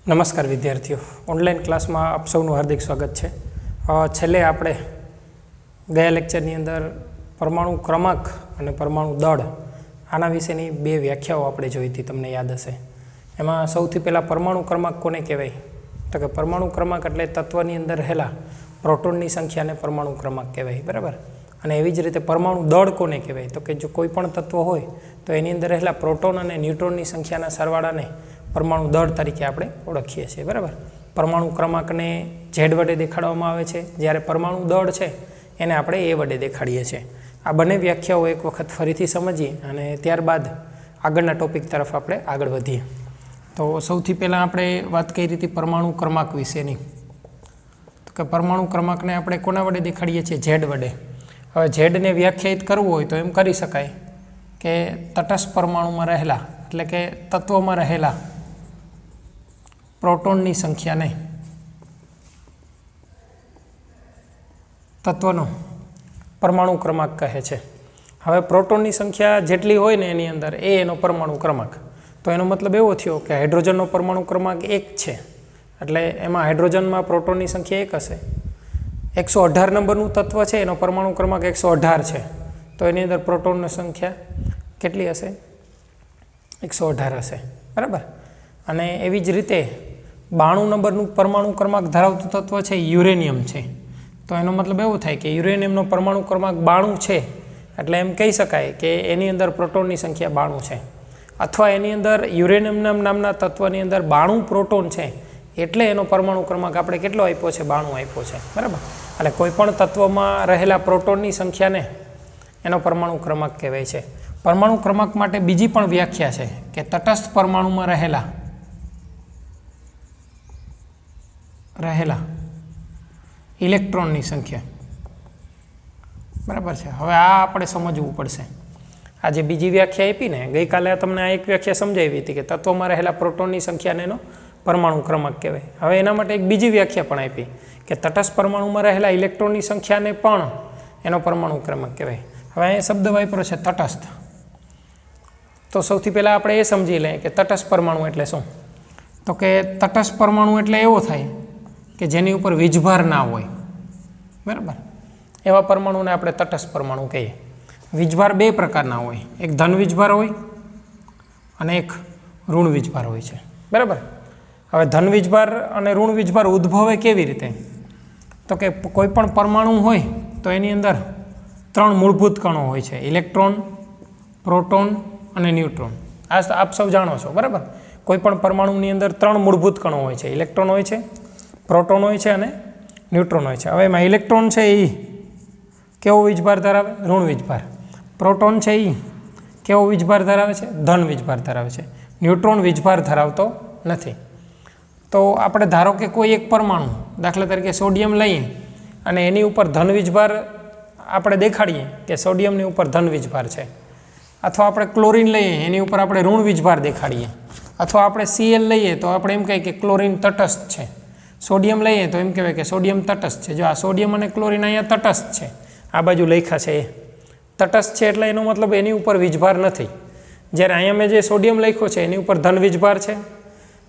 નમસ્કાર વિદ્યાર્થીઓ, ઓનલાઈન ક્લાસમાં આપ સૌનું હાર્દિક સ્વાગત છે. છેલ્લે આપણે ગયા લેક્ચરની અંદર પરમાણુ ક્રમાંક અને પરમાણુ દળ આના વિશેની બે વ્યાખ્યાઓ આપણે જોઈ હતી, તમને યાદ હશે. એમાં સૌથી પહેલાં પરમાણુ ક્રમાંક કોને કહેવાય? તો કે પરમાણુ ક્રમાંક એટલે તત્વની અંદર રહેલા પ્રોટોનની સંખ્યાને પરમાણુ ક્રમાંક કહેવાય, બરાબર. અને એવી જ રીતે પરમાણુ દળ કોને કહેવાય? તો કે જો કોઈ પણ તત્વ હોય તો એની અંદર રહેલા પ્રોટોન અને ન્યુટ્રોનની સંખ્યાના સરવાળાને પરમાણુ દળ તરીકે આપણે ઓળખીએ છીએ, બરાબર. પરમાણુ ક્રમાંકને ઝેડ વડે દેખાડવામાં આવે છે, જ્યારે પરમાણુ દળ છે એને આપણે એ વડે દેખાડીએ છીએ. આ બંને વ્યાખ્યાઓ એક વખત ફરીથી સમજીએ અને ત્યારબાદ આગળના ટોપિક તરફ આપણે આગળ વધીએ. તો સૌથી પહેલાં આપણે વાત કરી હતી પરમાણુ ક્રમાંક વિશેની. તો કે પરમાણુ ક્રમાંકને આપણે કોના વડે દેખાડીએ છીએ? ઝેડ વડે. હવે ઝેડને વ્યાખ્યાયિત કરવું હોય તો એમ કરી શકાય કે તટસ્થ પરમાણુમાં રહેલા એટલે કે તત્વમાં રહેલા પ્રોટોનની સંખ્યાને તત્વનો પરમાણુ ક્રમાંક કહે છે. હવે પ્રોટોનની સંખ્યા જેટલી હોય ને એની અંદર એનો પરમાણુ ક્રમાંક. તો એનો મતલબ એવો થયો કે હાઇડ્રોજનનો પરમાણુ ક્રમાંક 1 છે, એટલે એમાં હાઇડ્રોજનમાં પ્રોટોનની સંખ્યા 1 હશે. 118 નંબરનું તત્વ છે, એનો પરમાણુ ક્રમાંક 118 છે, તો એની અંદર પ્રોટોનની સંખ્યા કેટલી હશે? 118 હશે, બરાબર. અને એવી જ રીતે 92 નંબરનું પરમાણુ ક્રમાંક ધરાવતું તત્વ છે યુરેનિયમ છે. તો એનો મતલબ એવો થાય કે યુરેનિયમનો પરમાણુ ક્રમાંક 92 છે, એટલે એમ કહી શકાય કે એની અંદર પ્રોટોનની સંખ્યા 92 છે. અથવા એની અંદર યુરેનિયમ નામના તત્વની અંદર 92 પ્રોટોન છે, એટલે એનો પરમાણુ ક્રમાંક આપણે કેટલો આપ્યો છે? 92 આપ્યો છે, બરાબર. એટલે કોઈપણ તત્વમાં રહેલા પ્રોટોનની સંખ્યાને એનો પરમાણુ ક્રમાંક કહેવાય છે. પરમાણુ ક્રમાંક માટે બીજી પણ વ્યાખ્યા છે કે તટસ્થ પરમાણુમાં રહેલા ઇલેક્ટ્રોનની સંખ્યા, બરાબર છે. હવે આ આપણે સમજવું પડશે. આ જે બીજી વ્યાખ્યા આપી ને, ગઈકાલે તમને આ એક વ્યાખ્યા સમજાવી હતી કે તત્વમાં રહેલા પ્રોટોનની સંખ્યાને એનો પરમાણુ ક્રમાંક કહેવાય. હવે એના માટે એક બીજી વ્યાખ્યા પણ આપી કે તટસ્થ પરમાણુમાં રહેલા ઇલેક્ટ્રોનની સંખ્યાને પણ એનો પરમાણુ ક્રમાંક કહેવાય. હવે અહીંયા શબ્દ વાપરો છે તટસ્થ. તો સૌથી પહેલાં આપણે એ સમજી લઈએ કે તટસ્થ પરમાણુ એટલે શું. તો કે તટસ્થ પરમાણુ એટલે એવો થાય કે જેની ઉપર વીજભાર ના હોય, બરાબર. એવા પરમાણુને આપણે તટસ્થ પરમાણુ કહીએ. વીજભાર બે પ્રકારના હોય, એક ધન વીજભાર હોય અને એક ઋણ વીજભાર હોય છે, બરાબર. હવે ધન વીજભાર અને ઋણ વીજભાર ઉદ્ભવે કેવી રીતે? તો કે કોઈ પણ પરમાણુ હોય તો એની અંદર 3 મૂળભૂત કણો હોય છે, ઇલેક્ટ્રોન, પ્રોટોન અને ન્યુટ્રોન. આ આપ સૌ જાણો છો, બરાબર. કોઈ પણ પરમાણુની અંદર 3 મૂળભૂત કણો હોય છે, ઇલેક્ટ્રોન હોય છે, પ્રોટોન હોય છે અને ન્યુટ્રોન હોય છે. હવે એમાં ઇલેક્ટ્રોન છે એ કેવો વીજભાર ધરાવે? ઋણ વીજભાર. પ્રોટોન છે એ કેવો વીજભાર ધરાવે છે? ધન વીજભાર ધરાવે છે. ન્યુટ્રોન વીજભાર ધરાવતો નથી. તો આપણે ધારો કે કોઈ એક પરમાણુ, દાખલા તરીકે સોડિયમ લઈએ અને એની ઉપર ધન વીજભાર આપણે દેખાડીએ કે સોડિયમની ઉપર ધન વીજભાર છે, અથવા આપણે ક્લોરિન લઈએ એની ઉપર આપણે ઋણ વીજભાર દેખાડીએ, અથવા આપણે Cl લઈએ તો આપણે એમ કહીએ કે ક્લોરિન તટસ્થ છે. સોડિયમ લઈએ તો એમ કહેવાય કે સોડિયમ તટસ્થ છે. જો આ સોડિયમ અને ક્લોરિન અહીંયા તટસ્થ છે, આ બાજુ લખ્યા છે એ તટસ્થ છે, એટલે એનો મતલબ એની ઉપર વીજભાર નથી. જ્યારે અહીંયા મેં જે સોડિયમ લખ્યો છે એની ઉપર ધન વીજભાર છે,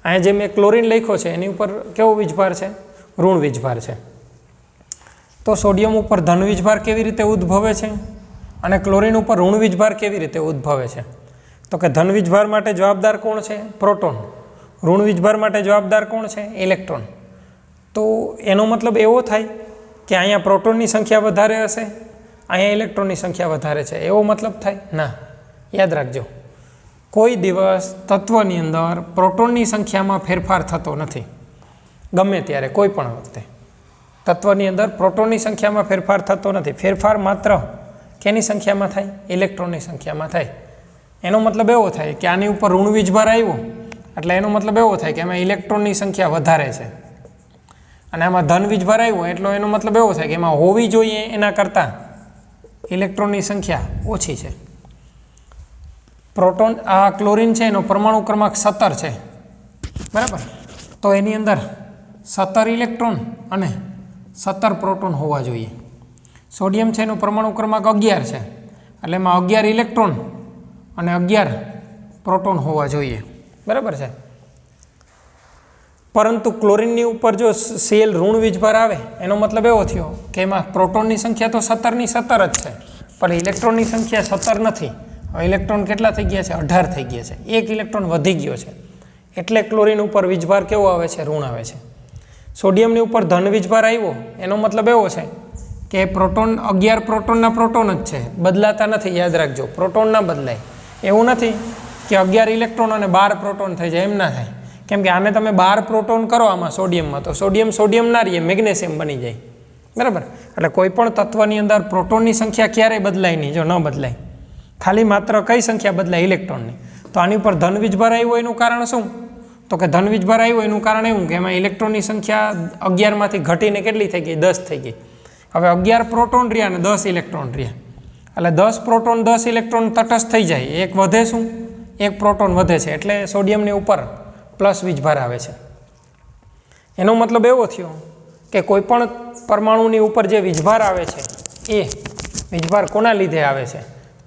અહીંયા જે મેં ક્લોરિન લખ્યો છે એની ઉપર કેવો વીજભાર છે? ઋણ વીજભાર છે. તો સોડિયમ ઉપર ધન વીજભાર કેવી રીતે ઉદ્ભવે છે અને ક્લોરિન ઉપર ઋણ વીજભાર કેવી રીતે ઉદ્ભવે છે? તો કે ધન વીજભાર માટે જવાબદાર કોણ છે? પ્રોટોન. ઋણ વીજભાર માટે જવાબદાર કોણ છે? ઇલેક્ટ્રોન. તો એનો મતલબ એવો થાય કે અહીંયા પ્રોટોનની સંખ્યા વધારે હશે, અહીંયા ઇલેક્ટ્રોનની સંખ્યા વધારે છે, એવો મતલબ થાય? ના. યાદ રાખજો, કોઈ દિવસ તત્વની અંદર પ્રોટોનની સંખ્યામાં ફેરફાર થતો નથી. ગમે ત્યારે કોઈ પણ વખતે તત્વની અંદર પ્રોટોનની સંખ્યામાં ફેરફાર થતો નથી. ફેરફાર માત્ર કેની સંખ્યામાં થાય? ઇલેક્ટ્રોનની સંખ્યામાં થાય. એનો મતલબ એવો થાય કે આની ઉપર ઋણ વીજભાર આવ્યો એટલે એનો મતલબ એવો થાય કે એમાં ઇલેક્ટ્રોનની સંખ્યા વધારે છે, અને આમાં ધન વીજભાર આવ્યો એટલે એનો મતલબ એવો થાય કે એમાં હોવી જોઈએ એના કરતાં ઇલેક્ટ્રોનની સંખ્યા ઓછી છે. પ્રોટોન આ ક્લોરિન છે એનો પરમાણુ ક્રમાંક 17 છે, બરાબર. તો એની અંદર 17 ઇલેક્ટ્રોન અને 17 પ્રોટોન હોવા જોઈએ. સોડિયમ છે એનો પરમાણુ ક્રમાંક 11 છે, એટલે એમાં 11 ઇલેક્ટ્રોન અને 11 પ્રોટોન હોવા જોઈએ, બરાબર છે. પરંતુ ક્લોરિનની ઉપર જો સેલ ઋણ વીજભાર આવે એનો મતલબ એવો થયો કે એમાં પ્રોટોનની સંખ્યા તો 17ની 17 જ છે, પણ ઇલેક્ટ્રોનની સંખ્યા 17 નથી. હવે ઇલેક્ટ્રોન કેટલા થઈ ગયા છે? 18 થઈ ગયા છે. એક ઇલેક્ટ્રોન વધી ગયો છે, એટલે ક્લોરિન ઉપર વીજભાર કેવો આવે છે? ઋણ આવે છે. સોડિયમની ઉપર ધન વીજભાર આવ્યો એનો મતલબ એવો છે કે પ્રોટોન 11 પ્રોટોનના પ્રોટોન જ છે, બદલાતા નથી. યાદ રાખજો, પ્રોટોન ના બદલાય. એવું નથી કે 11 ઇલેક્ટ્રોન અને 12 પ્રોટોન થઈ જાય, એમ ના થાય. કેમ કે આને તમે 12 પ્રોટોન કરો આમાં સોડિયમમાં, તો સોડિયમ ના રહીએ, મેગ્નેશિયમ બની જાય. બરાબર? એટલે કોઈ પણ તત્વની અંદર પ્રોટોનની સંખ્યા ક્યારેય બદલાય નહીં. જો ન બદલાય, ખાલી માત્ર કઈ સંખ્યા બદલાય? ઇલેક્ટ્રોનની. તો આની ઉપર ધન વીજભાર આવ્યો એનું કારણ શું? તો કે ધન વીજભાર આવ્યો એનું કારણ એવું કે એમાં ઇલેક્ટ્રોનની સંખ્યા 11 માંથી ઘટીને કેટલી થઈ ગઈ? 10 થઈ ગઈ. હવે 11 પ્રોટોન રહ્યા અને 10 ઇલેક્ટ્રોન રહ્યા, એટલે 10 પ્રોટોન 10 ઇલેક્ટ્રોન તટસ્થ થઈ જાય. એક વધે શું? એક પ્રોટોન વધે છે, એટલે સોડિયમની ઉપર પ્લસ વીજભાર આવે છે. એનો મતલબ એવો થયો કે કોઈ પણ પરમાણુની ઉપર જે વીજભાર આવે છે એ વીજભાર કોના લીધે આવે છે?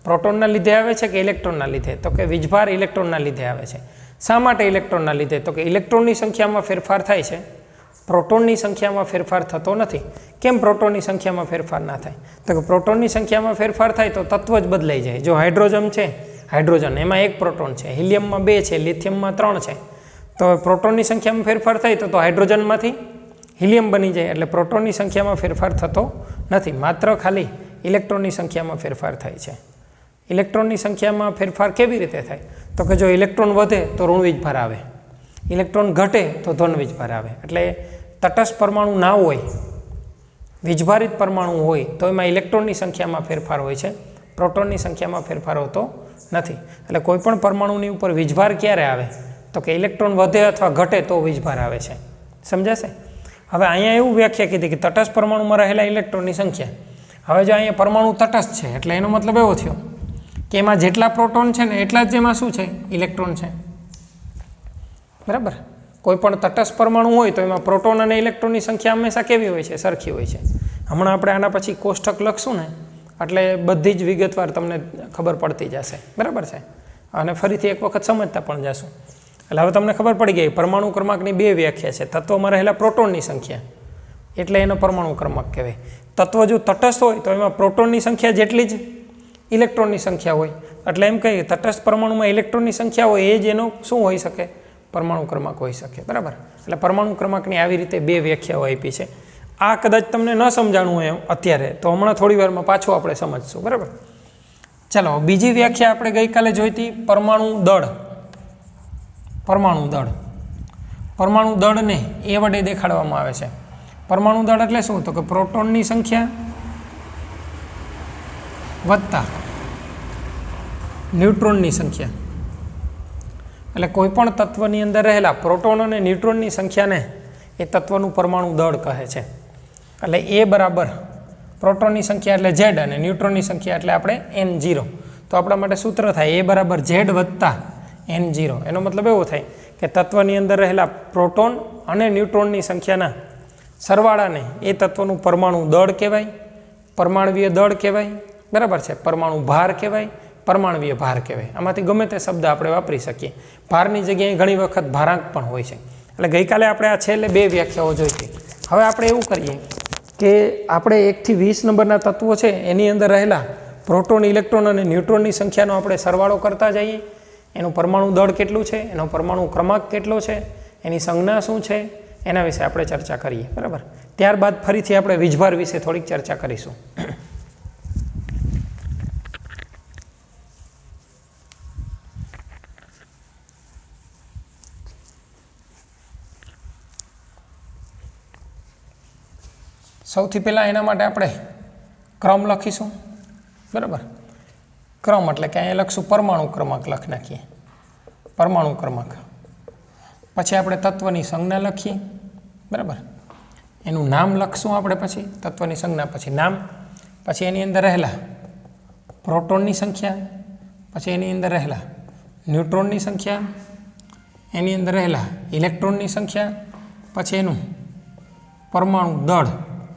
પ્રોટોનના લીધે આવે છે કે ઇલેક્ટ્રોનના લીધે? તો કે વીજભાર ઇલેક્ટ્રોનના લીધે આવે છે. શા માટે ઇલેક્ટ્રોનના લીધે? તો કે ઇલેક્ટ્રોનની સંખ્યામાં ફેરફાર થાય છે, પ્રોટોનની સંખ્યામાં ફેરફાર થતો નથી. કેમ પ્રોટોનની સંખ્યામાં ફેરફાર ના થાય? તો કે પ્રોટોનની સંખ્યામાં ફેરફાર થાય તો તત્વ જ બદલાઈ જાય. જો હાઇડ્રોજન છે, હાઇડ્રોજન એમાં 1 પ્રોટોન છે, હિલિયમમાં 2 છે, લિથિયમમાં 3 છે. તો પ્રોટોનની સંખ્યામાં ફેરફાર થાય તો હાઇડ્રોજનમાંથી હિલિયમ બની જાય. એટલે પ્રોટોનની સંખ્યામાં ફેરફાર થતો નથી, માત્ર ખાલી ઇલેક્ટ્રોનની સંખ્યામાં ફેરફાર થાય છે. ઇલેક્ટ્રોનની સંખ્યામાં ફેરફાર કેવી રીતે થાય? તો કે જો ઇલેક્ટ્રોન વધે તો ઋણ વીજભાર આવે, ઇલેક્ટ્રોન ઘટે તો ધન વીજભાર આવે. એટલે તટસ્થ પરમાણુ ના હોય, વીજભારિત પરમાણુ હોય તો એમાં ઇલેક્ટ્રોનની સંખ્યામાં ફેરફાર હોય છે, પ્રોટોનની સંખ્યામાં ફેરફાર હોતો નથી. એટલે કોઈ પણ પરમાણુની ઉપર વીજભાર ક્યારે આવે? તો કે ઇલેક્ટ્રોન વધે અથવા ઘટે તો વીજભાર આવે છે. સમજાશે? હવે અહીંયા એવું વ્યાખ્યા કીધી કે તટસ્થ પરમાણુમાં રહેલા ઇલેક્ટ્રોનની સંખ્યા. હવે જો અહીંયા પરમાણુ તટસ્થ છે એટલે એનો મતલબ એવો થયો કે એમાં જેટલા પ્રોટોન છે ને એટલા જ એમાં શું છે? ઇલેક્ટ્રોન છે. બરાબર? કોઈ પણ તટસ્થ પરમાણુ હોય તો એમાં પ્રોટોન અને ઇલેક્ટ્રોનની સંખ્યા હંમેશા કેવી હોય છે? સરખી હોય છે. હમણાં આપણે આના પછી કોષ્ટક લખશું ને એટલે બધી જ વિગતવાર તમને ખબર પડતી જશે. બરાબર છે? અને ફરીથી એક વખત સમજતા પણ જશું. એટલે હવે તમને ખબર પડી ગઈ પરમાણુ ક્રમાંકની 2 વ્યાખ્યા છે. તત્વમાં રહેલા પ્રોટોનની સંખ્યા એટલે એનો પરમાણુ ક્રમાંક કહેવાય. તત્વ જો તટસ્થ હોય તો એમાં પ્રોટોનની સંખ્યા જેટલી જ ઇલેક્ટ્રોનની સંખ્યા હોય. એટલે એમ કહીએ તટસ્થ પરમાણુમાં ઇલેક્ટ્રોનની સંખ્યા હોય એ જ એનો શું હોઈ શકે? પરમાણુ ક્રમાંક હોઈ શકે. બરાબર? એટલે પરમાણુ ક્રમાંકની આવી રીતે 2 વ્યાખ્યાઓ આપી છે. આ કદાચ તમને ન સમજાણું હોય અત્યારે તો હમણાં થોડી વારમાં પાછું આપણે સમજશું. બરાબર? ચાલો, બીજી વ્યાખ્યા આપણે ગઈકાલે જોઈ હતી, પરમાણુ દળ. પરમાણુ દળ, પરમાણુ દળને એ વડે દેખાડવામાં આવે છે. પરમાણુ દળ એટલે શું? તો કે પ્રોટોનની સંખ્યા વત્તા ન્યુટ્રોનની સંખ્યા. એટલે કોઈ પણ તત્વની અંદર રહેલા પ્રોટોન અને ન્યુટ્રોનની સંખ્યાને એ તત્વનું પરમાણુ દળ કહે છે. એટલે એ બરાબર પ્રોટોનની સંખ્યા એટલે Z અને ન્યુટ્રોનની સંખ્યા એટલે આપણે N0. તો આપણા માટે સૂત્ર થાય એ બરાબર Z વત્તા N0. એનો મતલબ એવો થાય કે તત્વની અંદર રહેલા પ્રોટોન અને ન્યુટ્રોનની સંખ્યાના સરવાળાને એ તત્વનું પરમાણુ દળ કહેવાય, પરમાણવીય દળ કહેવાય. બરાબર છે? પરમાણુ ભાર કહેવાય, પરમાણવીય ભાર કહેવાય. આમાંથી ગમે તે શબ્દ આપણે વાપરી શકીએ. ભારની જગ્યાએ ઘણી વખત ભારાંક પણ હોય છે. એટલે ગઈકાલે આપણે આ છેલ્લે 2 વ્યાખ્યાઓ જોઈ હતી. હવે આપણે એવું કરીએ કે આપણે 1 થી 20 નંબરના તત્વો છે એની અંદર રહેલા પ્રોટોન, ઇલેક્ટ્રોન અને ન્યુટ્રોનની સંખ્યાનો આપણે સરવાળો કરતા જઈએ. એનું પરમાણુ દળ કેટલું છે, એનો પરમાણુ ક્રમાંક કેટલો છે, એની સંજ્ઞા શું છે, એના વિશે આપણે ચર્ચા કરીએ. બરાબર? ત્યારબાદ ફરીથી આપણે વીજભાર વિશે થોડીક ચર્ચા કરીશું. સૌથી પહેલાં એના માટે આપણે ક્રમ લખીશું. બરાબર? ક્રમ એટલે કે અહીંયા લખશું પરમાણુ ક્રમાંક લખી નાખીએ, પરમાણુ ક્રમાંક. પછી આપણે તત્વની સંજ્ઞા લખીએ. બરાબર? એનું નામ લખશું આપણે, પછી તત્વની સંજ્ઞા, પછી નામ, પછી એની અંદર રહેલા પ્રોટોનની સંખ્યા, પછી એની અંદર રહેલા ન્યુટ્રોનની સંખ્યા, એની અંદર રહેલા ઇલેક્ટ્રોનની સંખ્યા, પછી એનું પરમાણુ દળ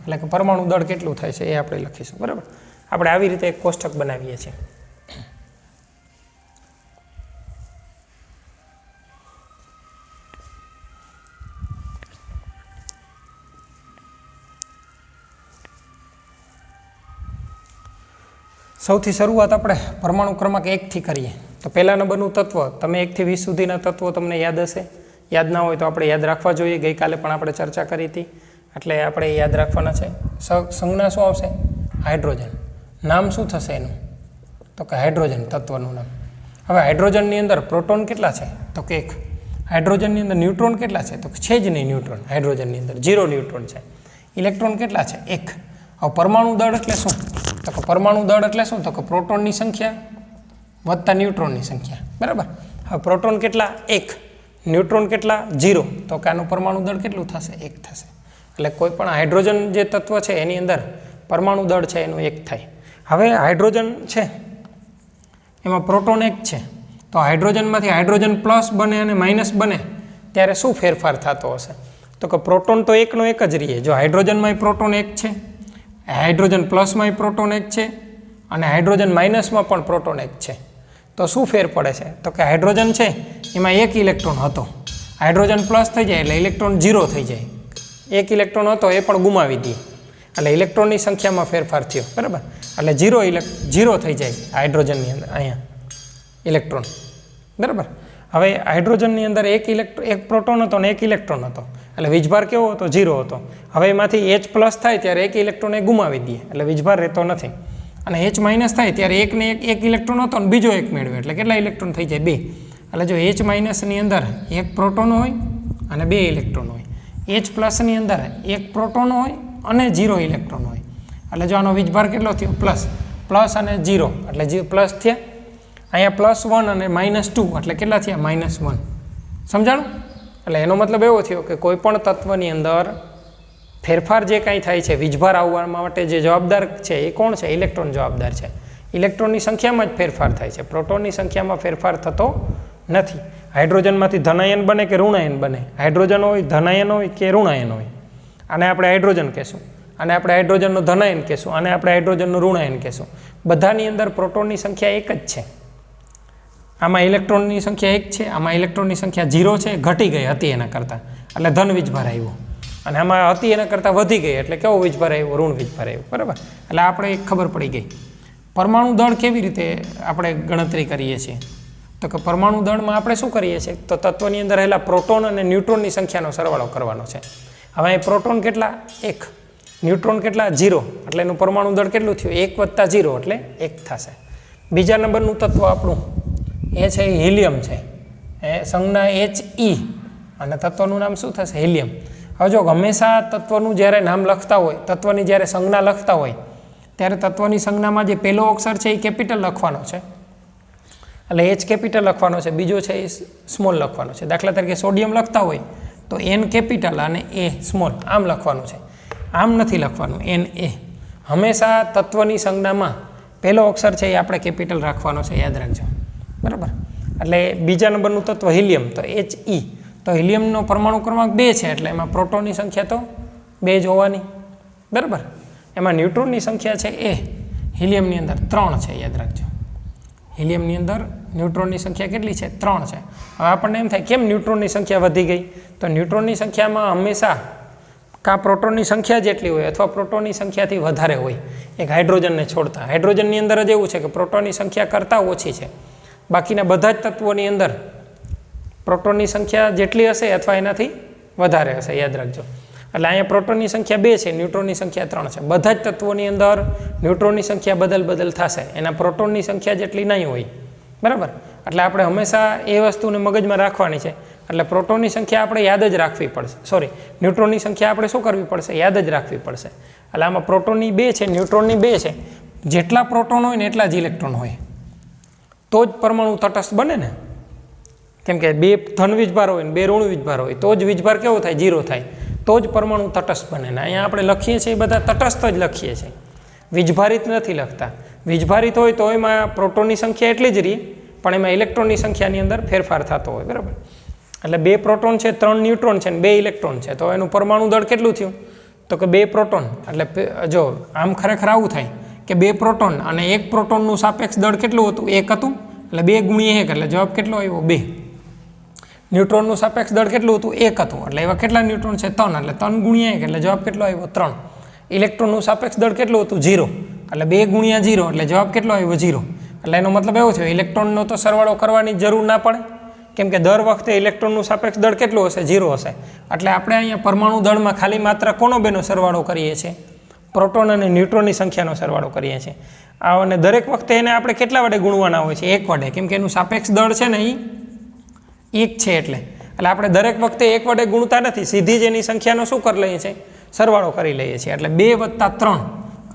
એટલે કે પરમાણુ દળ કેટલું થાય છે એ આપણે લખીશું. બરાબર? આપણે આવી રીતે એક કોષ્ટક બનાવીએ છીએ. સૌથી શરૂઆત આપણે પરમાણુ ક્રમાંક 1 થી કરીએ તો પહેલા નંબરનું તત્વ તમે 1 થી 20 સુધીના તત્વો તમને યાદ હશે યાદ ના હોય તો આપણે યાદ રાખવા જોઈએ ગઈકાલે પણ આપણે ચર્ચા કરી હતી એટલે આપણે યાદ રાખવાના છે સંજ્ઞા શું આવશે હાઇડ્રોજન નામ શું થશે એનું તો કે હાઇડ્રોજન તત્વનું નામ હવે હાઇડ્રોજનની અંદર પ્રોટોન કેટલા છે તો કે 1 હાઇડ્રોજનની અંદર ન્યુટ્રોન કેટલા છે તો છે જ નહીં ન્યુટ્રોન હાઇડ્રોજનની અંદર 0 ન્યુટ્રોન છે ઇલેક્ટ્રોન કેટલા છે 1 હવે પરમાણુ દળ એટલે શું તો કે પરમાણુ દળ એટલે શું તો કે પ્રોટોનની સંખ્યા વત્તા ન્યુટ્રોનની સંખ્યા બરાબર હવે પ્રોટોન કેટલા 1 ન્યુટ્રોન કેટલા 0 તો કે આનું પરમાણુ દળ કેટલું થશે 1 થશે એટલે કોઈ પણ હાઇડ્રોજન જે તત્વ છે એની અંદર પરમાણુ દળ છે એનું 1 થાય હવે હાઇડ્રોજન છે એમાં પ્રોટોન 1 છે તો હાઇડ્રોજનમાંથી હાઇડ્રોજન પ્લસ બને અને માઇનસ બને ત્યારે શું ફેરફાર થતો હશે તો કે પ્રોટોન તો એકનો એક જ રહીએ જો હાઇડ્રોજનમાં પ્રોટોન 1 છે હાઇડ્રોજન પ્લસમાં પ્રોટોન 1 છે અને હાઇડ્રોજન માઇનસમાં પણ પ્રોટોન 1 છે તો શું ફેર પડે છે તો કે હાઇડ્રોજન છે એમાં 1 ઇલેક્ટ્રોન હતો હાઇડ્રોજન પ્લસ થઈ જાય એટલે ઇલેક્ટ્રોન 0 થઈ જાય 1 ઇલેક્ટ્રોન હતો એ પણ ગુમાવી દઈએ એટલે ઇલેક્ટ્રોનની સંખ્યામાં ફેરફાર થયો બરાબર એટલે 0 થઈ જાય હાઇડ્રોજનની અંદર અહીંયા ઇલેક્ટ્રોન બરાબર હવે હાઇડ્રોજનની અંદર એક પ્રોટોન હતો અને 1 ઇલેક્ટ્રોન હતો એટલે વીજભાર કેવો હતો 0 હતો હવે એમાંથી H પ્લસ થાય ત્યારે 1 ઇલેક્ટ્રોન એ ગુમાવી દઈએ એટલે વીજભાર રહેતો નથી અને H માઇનસ થાય ત્યારે એક ઇલેક્ટ્રોન હતો અને બીજો એક મેળવ્યો એટલે કેટલા ઇલેક્ટ્રોન થઈ જાય 2 એટલે જો H માઇનસની અંદર 1 પ્રોટોન હોય અને 2 ઇલેક્ટ્રોન હોય H પ્લસની અંદર 1 પ્રોટોન હોય અને 0 ઇલેક્ટ્રોન હોય એટલે જો આનો વીજભાર કેટલો થયો પ્લસ અને 0 એટલે પ્લસ થયા અહીંયા +1 અને -2 એટલે કેટલા થયા -1 સમજાણું એટલે એનો મતલબ એવો થયો કે કોઈ પણ તત્વની અંદર ફેરફાર જે કાંઈ થાય છે વીજભાર આવવા માટે જે જવાબદાર છે એ કોણ છે ઇલેક્ટ્રોન જવાબદાર છે ઇલેક્ટ્રોનની સંખ્યામાં જ ફેરફાર થાય છે પ્રોટોનની સંખ્યામાં ફેરફાર થતો નથી હાઇડ્રોજનમાંથી ધનાયન બને કે ઋણાયન બને હાઇડ્રોજન હોય ધનાયન હોય કે ઋણાયન હોય આને આપણે હાઇડ્રોજન કહેશું અને આપણે હાઇડ્રોજનનું ધનાયન કહેશું અને આપણે હાઇડ્રોજનનું ઋણાયન કહેશું બધાની અંદર પ્રોટોનની સંખ્યા 1 જ છે આમાં ઇલેક્ટ્રોનની સંખ્યા 1 છે આમાં ઇલેક્ટ્રોનની સંખ્યા 0 છે ઘટી ગઈ હતી એના કરતાં એટલે ધન વીજભાર આવ્યો અને આમાં હતી એના કરતાં વધી ગઈ એટલે કેવો વીજભાર આવ્યો ઋણ વીજભાર આવ્યો બરાબર એટલે આપણે એક ખબર પડી ગઈ પરમાણુ દળ કેવી રીતે આપણે ગણતરી કરીએ છીએ તો કે પરમાણુ દળમાં આપણે શું કરીએ છીએ તો તત્વની અંદર રહેલા પ્રોટોન અને ન્યુટ્રોનની સંખ્યાનો સરવાળો કરવાનો છે હવે અહીં પ્રોટોન કેટલા 1 ન્યુટ્રોન કેટલા 0 એટલે એનું પરમાણુ દળ કેટલું થયું 1 + 0 એટલે 1 થશે બીજા નંબરનું તત્વ આપણું એ છે હિલિયમ છે એ સંજ્ઞા He અને તત્વનું નામ શું થશે હિલિયમ હવે જો હંમેશા તત્વનું જ્યારે નામ લખતા હોય તત્વની જ્યારે સંજ્ઞા લખતા હોય ત્યારે તત્વની સંજ્ઞામાં જે પહેલો અક્ષર છે એ કેપિટલ લખવાનો છે એટલે H કેપિટલ લખવાનો છે બીજો છે એ સ્મોલ લખવાનો છે દાખલા તરીકે સોડિયમ લખતા હોય તો N કેપિટલ અને A સ્મોલ આમ લખવાનું છે આમ નથી લખવાનું Na હંમેશા તત્વની સંજ્ઞામાં પહેલો અક્ષર છે એ આપણે કેપિટલ રાખવાનો છે યાદ રાખજો બરાબર એટલે બીજા નંબરનું તત્વ હિલિયમ તો He તો હિલિયમનો પરમાણુ ક્રમાંક 2 છે એટલે એમાં પ્રોટોનની સંખ્યા તો 2 જ હોવાની બરાબર એમાં ન્યુટ્રોનની સંખ્યા છે એ હિલિયમની અંદર 3 છે યાદ રાખજો હિલિયમની અંદર ન્યુટ્રોનની સંખ્યા કેટલી છે 3 છે હવે આપણને એમ થાય કેમ ન્યુટ્રોનની સંખ્યા વધી ગઈ તો ન્યુટ્રોનની સંખ્યામાં હંમેશા કાં પ્રોટોનની સંખ્યા જેટલી હોય અથવા પ્રોટોનની સંખ્યાથી વધારે હોય એક હાઇડ્રોજનને છોડતા હાઇડ્રોજનની અંદર જ એવું છે કે પ્રોટોનની સંખ્યા કરતાં ઓછી છે બાકીના બધા જ તત્વોની અંદર પ્રોટોનની સંખ્યા જેટલી હશે અથવા એનાથી વધારે હશે યાદ રાખજો એટલે અહીંયા પ્રોટોનની સંખ્યા 2 છે ન્યુટ્રોનની સંખ્યા 3 છે બધા જ તત્વોની અંદર ન્યુટ્રોનની સંખ્યા બદલ થશે એના પ્રોટોનની સંખ્યા જેટલી નહીં હોય બરાબર એટલે આપણે હંમેશા એ વસ્તુને મગજમાં રાખવાની છે એટલે પ્રોટોનની સંખ્યા આપણે યાદ જ રાખવી પડશે ન્યુટ્રોનની સંખ્યા આપણે શું કરવી પડશે યાદ જ રાખવી પડશે એટલે આમાં પ્રોટોનની 2 છે ન્યુટ્રોનની 2 છે જેટલા પ્રોટોન હોય ને એટલા જ ઇલેક્ટ્રોન હોય તો જ પરમાણુ તટસ્થ બને ને કેમ કે 2 ધન વીજભાર હોય ને 2 ઋણ વીજભાર હોય તો જ વીજભાર કેવો થાય 0 થાય તો જ પરમાણુ તટસ્થ બને ને અહીંયા આપણે લખીએ છીએ બધા તટસ્થ જ લખીએ છીએ વીજભારિત નથી લખતા વીજભારિત હોય તો એમાં પ્રોટોનની સંખ્યા એટલી જ રહી પણ એમાં ઇલેક્ટ્રોનની સંખ્યાની અંદર ફેરફાર થતો હોય બરાબર એટલે 2 પ્રોટોન છે 3 ન્યુટ્રોન છે ને 2 ઇલેક્ટ્રોન છે તો એનું પરમાણુ દળ કેટલું થયું તો કે 2 પ્રોટોન એટલે જો આમ ખરેખર આવું થાય કે 2 પ્રોટોન અને 1 પ્રોટોનનું સાપેક્ષ દળ કેટલું હતું 1 હતું એટલે 2 × 1 એટલે જવાબ કેટલો આવ્યો 2 ન્યુટ્રોનનું સાપેક્ષ દળ કેટલું હતું 1 હતું એટલે એવા કેટલા ન્યુટ્રોન છે 3 એટલે 3 × 1 એટલે જવાબ કેટલો આવ્યો 3 ઇલેક્ટ્રોનનું સાપેક્ષ દળ કેટલું હતું 0 એટલે 2 ગુણ્યા 0 એટલે જવાબ કેટલો આવ્યો 0. એટલે એનો મતલબ એવો થયો ઇલેક્ટ્રોનનો તો સરવાળો કરવાની જરૂર ના પડે, કેમ કે દર વખતે ઇલેક્ટ્રોનનું સાપેક્ષ દળ કેટલું હશે 0 હશે. એટલે આપણે અહીંયા પરમાણુ દળમાં ખાલી માત્ર કોનો બેનો સરવાળો કરીએ છીએ, પ્રોટોન અને ન્યુટ્રોનની સંખ્યાનો સરવાળો કરીએ છીએ. અને દરેક વખતે એને આપણે કેટલા વડે ગુણવાના હોય છે, 1 વડે, કેમ કે એનું સાપેક્ષ દળ છે ને એ 1 છે. એટલે આપણે દરેક વખતે 1 વડે ગુણતા નથી, સીધી જ એની સંખ્યાનો શું કરી લઈએ છીએ, સરવાળો કરી લઈએ છીએ. એટલે 2 + 3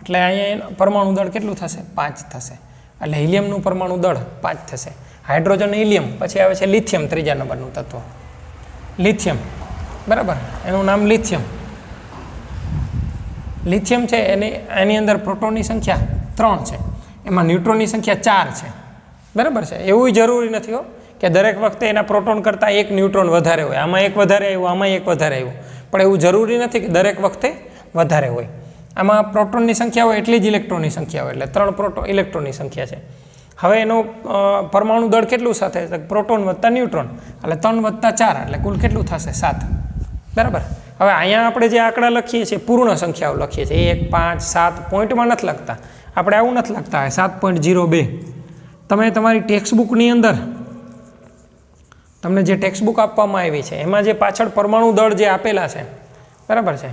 એટલે અહીંયા પરમાણુ દળ કેટલું થશે 5 થશે. એટલે હિલિયમનું પરમાણુ દળ 5 થશે. હાઇડ્રોજન હિલિયમ, પછી આવે છે લિથિયમ, ત્રીજા નંબરનું તત્વ લિથિયમ, બરાબર, એનું નામ લિથિયમ. લિથિયમ છે એની અંદર પ્રોટોનની સંખ્યા 3 છે, એમાં ન્યુટ્રોનની સંખ્યા 4 છે, બરાબર છે. એવું જરૂરી નથી હો કે દરેક વખતે એના પ્રોટોન કરતાં 1 ન્યુટ્રોન વધારે હોય, આમાં 1 વધારે આવ્યું, આમાં 1 વધારે આવ્યું, પણ એવું જરૂરી નથી કે દરેક વખતે વધારે હોય. આમાં પ્રોટોનની સંખ્યા હોય એટલી જ ઇલેક્ટ્રોનની સંખ્યા હોય, એટલે 3 ઇલેક્ટ્રોનની સંખ્યા છે. હવે એનો પરમાણુ દળ કેટલું સાથે, પ્રોટોન વત્તા ન્યુટ્રોન, એટલે 3 + 4 એટલે કુલ કેટલું થશે 7, બરાબર. હવે અહીંયા આપણે જે આંકડા લખીએ છીએ પૂર્ણ સંખ્યાઓ લખીએ છીએ 1, 5, 7, પોઈન્ટમાં નથી લખતા આપણે, આવું નથી લખતા 7.02. તમે તમારી ટેક્સ્ટબુકની અંદર તમને જે ટેક્સ્ટબુક આપવામાં આવી છે એમાં જે પાછળ પરમાણુ દળ જે આપેલા છે, બરાબર છે,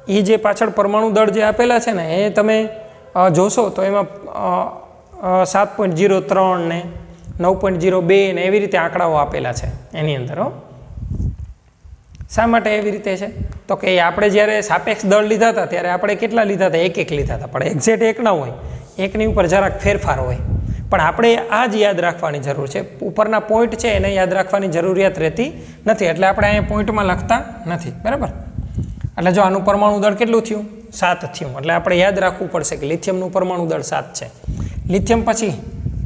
એ જે પાછળ પરમાણુ દળ જે આપેલા છે ને એ તમે જોશો તો એમાં 7.03 ને 9.02 ને એવી રીતે આંકડાઓ આપેલા છે એની અંદર. શા માટે એવી રીતે છે તો કે આપણે જ્યારે સાપેક્ષ દળ લીધા હતા ત્યારે આપણે કેટલા લીધા હતા, 1 લીધા હતા, પણ એક્ઝેક્ટ 1 ના હોય, 1ની ઉપર જરાક ફેરફાર હોય. પણ આપણે આ જ યાદ રાખવાની જરૂર છે, ઉપરના પોઈન્ટ છે એને યાદ રાખવાની જરૂરિયાત રહેતી નથી, એટલે આપણે અહીંયા પોઈન્ટમાં લખતા નથી, બરાબર. એટલે જો આનું પરમાણુ દળ કેટલું થયું 7 થયું, એટલે આપણે યાદ રાખવું પડશે કે લિથિયમનું પરમાણુ દળ 7 છે. લિથિયમ પછી,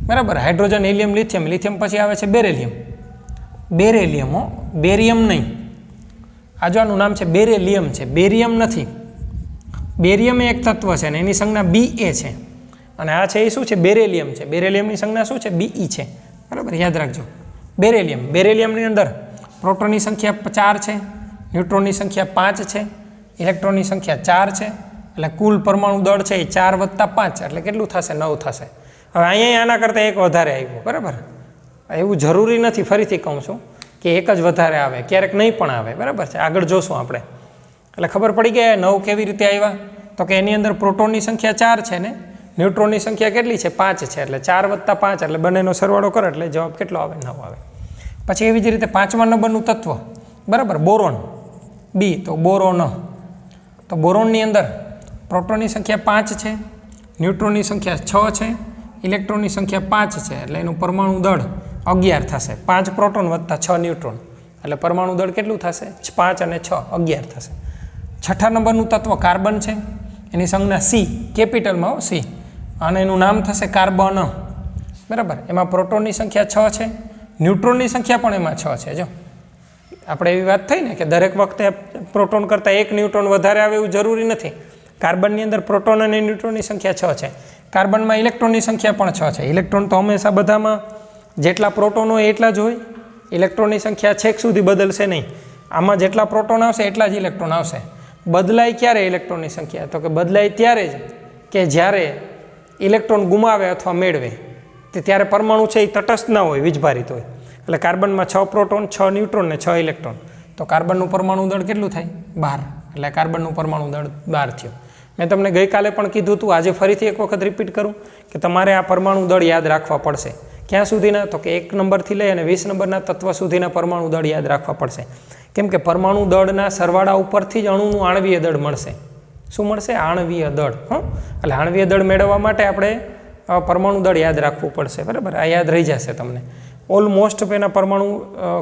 બરાબર, હાઇડ્રોજન હિલિયમ લિથિયમ, લિથિયમ પછી આવે છે બેરેલિયમ. બેરેલિયમ હો, બેરિયમ નહીં, આ જો આનું નામ છે બેરેલિયમ છે, બેરિયમ નથી. બેરિયમ એ એક તત્વ છે ને એની સંજ્ઞા Ba છે, અને આ છે એ શું છે બેરેલિયમ છે, બેરેલિયમની સંજ્ઞા શું છે Be છે, બરાબર, યાદ રાખજો. બેરેલિયમ, બેરેલિયમની અંદર પ્રોટોનની સંખ્યા 4 છે, ન્યુટ્રોનની સંખ્યા 5 છે, ઇલેક્ટ્રોનની સંખ્યા 4 છે, એટલે કુલ પરમાણુ દળ છે એ 4 + 5 એટલે કેટલું થશે 9 થશે. હવે અહીંયા આના કરતાં 1 વધારે આવ્યું, બરાબર. એવું જરૂરી નથી, ફરીથી કહું છું કે 1 જ વધારે આવે, ક્યારેક નહીં પણ આવે, બરાબર છે, આગળ જોશું આપણે. એટલે ખબર પડી ગઈ 9 કેવી રીતે આવ્યા, તો કે એની અંદર પ્રોટોનની સંખ્યા 4 છે ને ન્યુટ્રોનની સંખ્યા કેટલી છે 5 છે, એટલે 4 + 5 એટલે બંનેનો સરવાળો કરો એટલે જવાબ કેટલો આવે 9 આવે. પછી એવી જ રીતે 5મા નંબરનું તત્વ, બરાબર, બોરોન, બી, તો બોરોન. તો બોરોનની અંદર પ્રોટોનની સંખ્યા 5 છે, ન્યુટ્રોનની સંખ્યા 6 છે, ઇલેક્ટ્રોનની સંખ્યા 5 છે, એટલે એનું પરમાણુ દળ 11 થશે. 5 પ્રોટોન વત્તા 6 ન્યુટ્રોન, એટલે પરમાણુ દળ કેટલું થશે 5 અને 6 11 થશે. 6ઠા નંબરનું તત્વ કાર્બન છે, એની સંજ્ઞા C, કેપિટલમાં C, અને એનું નામ થશે કાર્બન, બરાબર. એમાં પ્રોટોનની સંખ્યા 6 છે, ન્યુટ્રોનની સંખ્યા પણ એમાં 6 છે. જો આપણે એવી વાત થઈ ને કે દરેક વખતે પ્રોટોન કરતાં 1 ન્યુટ્રોન વધારે આવે એવું જરૂરી નથી. કાર્બનની અંદર પ્રોટોન અને ન્યુટ્રોનની સંખ્યા 6 છે, કાર્બનમાં ઇલેક્ટ્રોનની સંખ્યા પણ 6 છે. ઇલેક્ટ્રોન તો હંમેશા બધામાં જેટલા પ્રોટોન હોય એટલા જ હોય, ઇલેક્ટ્રોનની સંખ્યા છેક સુધી બદલશે નહીં. આમાં જેટલા પ્રોટોન આવશે એટલા જ ઇલેક્ટ્રોન આવશે. બદલાય ક્યારે ઇલેક્ટ્રોનની સંખ્યા, તો કે બદલાય ત્યારે જ કે જ્યારે ઇલેક્ટ્રોન ગુમાવે અથવા મેળવે, ત્યારે પરમાણુ છે એ તટસ્થ ના હોય, વીજભારિત હોય. એટલે કાર્બનમાં 6 પ્રોટોન 6 ન્યુટ્રોન ને 6 ઇલેક્ટ્રોન, તો કાર્બનનું પરમાણુ દળ કેટલું થાય 12, એટલે કાર્બનનું પરમાણુ દળ 12 થયું. મેં તમને ગઈકાલે પણ કીધું હતું, આજે ફરીથી એક વખત રિપીટ કરું કે તમારે આ પરમાણુ દળ યાદ રાખવા પડશે. ક્યાં સુધીના, તો કે 1 નંબરથી લઈ અને 20 નંબરના તત્વ સુધીના પરમાણુ દળ યાદ રાખવા પડશે, કેમ કે પરમાણુ દળના સરવાળા ઉપરથી જ અણુનું આણવીય દળ મળશે. શું મળશે? આણવીય દળ. એટલે આણવીય દળ મેળવવા માટે આપણે પરમાણુ દળ યાદ રાખવું પડશે, બરાબર. આ યાદ રહી જશે તમને. ઓલમોસ્ટ એના પરમાણુ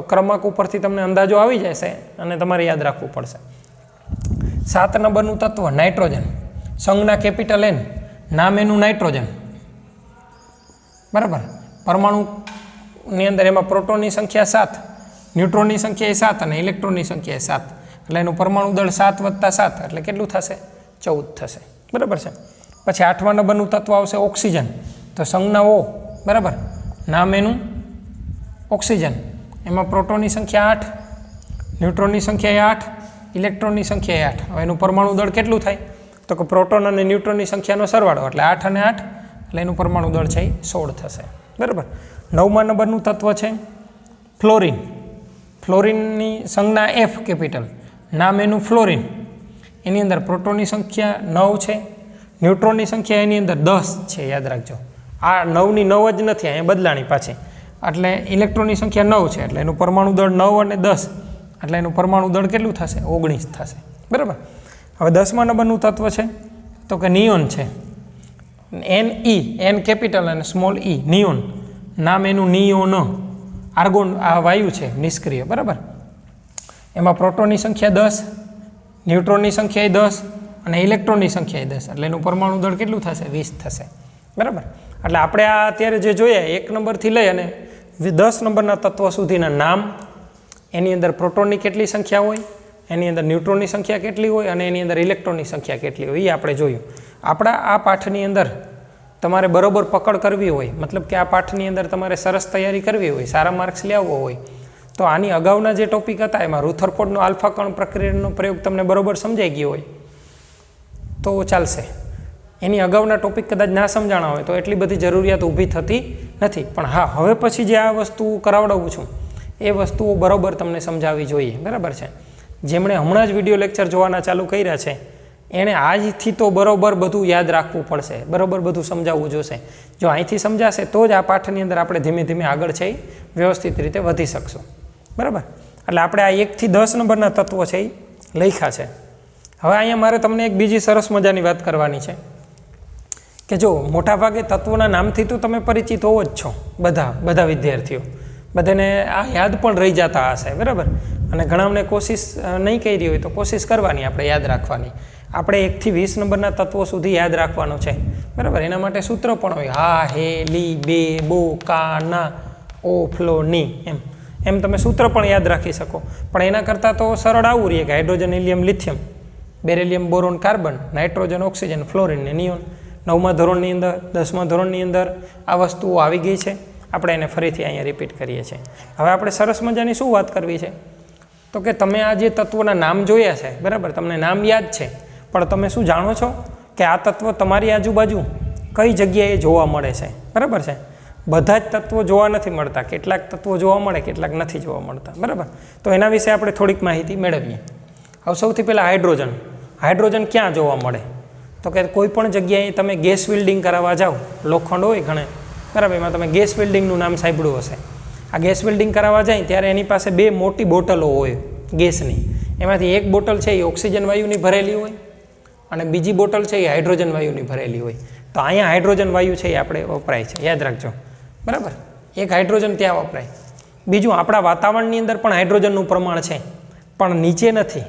ક્રમાંક ઉપરથી તમને અંદાજો આવી જશે અને તમારે યાદ રાખવું પડશે. 7 નંબરનું તત્વ નાઇટ્રોજન, સંજ્ઞા કેપિટલ N, નામ એનું નાઇટ્રોજન, બરાબર. પરમાણુની અંદર એમાં પ્રોટોનની સંખ્યા 7, ન્યુટ્રોનની સંખ્યા 7 અને ઇલેક્ટ્રોનની સંખ્યા 7, એટલે એનું પરમાણુ દળ 7 + 7 એટલે કેટલું થશે 14 થશે, બરાબર છે. પછી 8મા નંબરનું તત્વ આવશે ઓક્સિજન, તો સંજ્ઞા O, બરાબર, નામ એનું ઓક્સિજન, એમાં પ્રોટોનની સંખ્યા 8, ન્યુટ્રોનની સંખ્યા 8, ઇલેક્ટ્રોનની સંખ્યા 8, હવે એનું પરમાણુ દળ કેટલું થાય તો કે પ્રોટોન અને ન્યુટ્રોનની સંખ્યાનો સરવાળો એટલે 8 અને 8 એટલે એનું પરમાણુ દળ છે એ 16 થશે બરાબર. 9મા નંબરનું તત્વ છે ફ્લોરિન. ફ્લોરિનની સંજ્ઞા F કેપિટલ, નામ એનું ફ્લોરિન. એની અંદર પ્રોટોનની સંખ્યા 9 છે, ન્યુટ્રોનની સંખ્યા એની અંદર 10 છે, યાદ રાખજો. આ 9ની 9 જ નથી, અહીંયા બદલાણી પાછી. એટલે ઇલેક્ટ્રોનની સંખ્યા 9 છે એટલે એનું પરમાણુ દળ 9 અને 10 એટલે એનું પરમાણુ દળ કેટલું થશે? 19 થશે બરાબર. હવે 10મા નંબરનું તત્વ છે તો કે નિયોન છે. N કેપિટલ અને સ્મોલ e, નિયોન. નામ એનું નિયોન. આર્ગોન આ વાયુ છે નિષ્ક્રિય બરાબર. એમાં પ્રોટોનની સંખ્યા 10, ન્યુટ્રોનની સંખ્યા 10 અને ઇલેક્ટ્રોનની સંખ્યા 10 એટલે એનું પરમાણુ દળ કેટલું થશે? 20 થશે બરાબર. એટલે આપણે આ અત્યારે જે જોયા 1 નંબરથી લઈ અને 10 નંબરના તત્વ સુધીના નામ, એની અંદર પ્રોટોનની કેટલી સંખ્યા હોય, એની અંદર ન્યુટ્રોનની સંખ્યા કેટલી હોય અને એની અંદર ઇલેક્ટ્રોનની સંખ્યા કેટલી હોય એ આપણે જોયું. આપણા આ પાઠની અંદર તમારે બરોબર પકડ કરવી હોય, મતલબ કે આ પાઠની અંદર તમારે સરસ તૈયારી કરવી હોય, સારા માર્ક્સ લેવો હોય તો આની અગાઉના જે ટોપિક હતા એમાં રુથરફોર્ડનો આલ્ફા કણ પ્રક્રિયાનો પ્રયોગ તમને બરોબર સમજાઈ ગયો હોય તો ચાલશે. એની અગાઉના ટોપિક કદાચ ના સમજાણા હોય તો એટલી બધી જરૂરિયાત ઊભી થતી નથી. પણ હા, હવે પછી જે આ વસ્તુ કરાવડાવું છું એ વસ્તુઓ બરોબર તમને સમજાવવી જોઈએ બરાબર છે. જેમણે હમણાં જ વિડીયો લેક્ચર જોવાના ચાલુ કર્યા છે એણે આજથી તો બરોબર બધું યાદ રાખવું પડશે, બરોબર બધું સમજાવવું જોશે. જો અહીંથી સમજાશે તો જ આ પાઠની અંદર આપણે ધીમે ધીમે આગળ છે એ વ્યવસ્થિત રીતે વધી શકશું બરાબર. એટલે આપણે આ 1 થી 10 નંબરના તત્વો છે એ લખ્યા છે. હવે અહીંયા મારે તમને એક બીજી સરસ મજાની વાત કરવાની છે કે જો મોટાભાગે તત્વોના નામથી તો તમે પરિચિત હોવો જ છો બધા વિદ્યાર્થીઓ, બધાને આ યાદ પણ રહી જતા હશે બરાબર. અને ઘણાને કોશિશ નહીં કરી હોય તો કોશિશ કરવાની આપણે યાદ રાખવાની. આપણે 1 થી 20 નંબરના તત્વો સુધી યાદ રાખવાનું છે બરાબર. એના માટે સૂત્ર પણ હોય, હા, હે, લી, બે, બો, કા, ના, ઓ, ફ્લો, ની, એમ તમે સૂત્ર પણ યાદ રાખી શકો. પણ એના કરતાં તો સરળ આવું રહીએ કે hydrogen, helium, lithium, beryllium, boron, carbon, nitrogen, oxygen, fluorine ને નિયોન. 9મા ધોરણની અંદર, 10મા ધોરણની અંદર આ વસ્તુઓ આવી ગઈ છે. આપણે એને ફરીથી અહીંયા રિપીટ કરીએ છીએ. હવે આપણે સરસ મજાની શું વાત કરવી છે તો કે તમે આ જે તત્વોના નામ જોયા છે બરાબર, તમને નામ યાદ છે, પણ તમે શું જાણો છો કે આ તત્વ તમારી આજુબાજુ કઈ જગ્યાએ જોવા મળે છે બરાબર છે. બધા જ તત્વો જોવા નથી મળતા, કેટલાક તત્વો જોવા મળે, કેટલાક નથી જોવા મળતા બરાબર. તો એના વિશે આપણે થોડીક માહિતી મેળવીએ. હવે સૌથી પહેલાં હાઇડ્રોજન. હાઇડ્રોજન ક્યાં જોવા મળે તો કે કોઈ પણ જગ્યાએ તમે ગેસ વેલ્ડિંગ કરાવવા જાઓ, લોખંડ હોય ઘણે બરાબર, એમાં તમે ગેસ વેલ્ડિંગનું નામ સાંભળ્યું હશે. આ ગેસ વેલ્ડિંગ કરાવવા જાય ત્યારે એની પાસે 2 મોટી બોટલો હોય ગેસની. એમાંથી એક બોટલ છે એ ઓક્સિજન વાયુની ભરેલી હોય અને બીજી બોટલ છે એ હાઇડ્રોજન વાયુની ભરેલી હોય. તો અહીંયા હાઇડ્રોજન વાયુ છે એ આપણે વપરાય છે, યાદ રાખજો બરાબર. એક હાઇડ્રોજન ત્યાં વપરાય. બીજું, આપણા વાતાવરણની અંદર પણ હાઇડ્રોજનનું પ્રમાણ છે પણ નીચે નથી.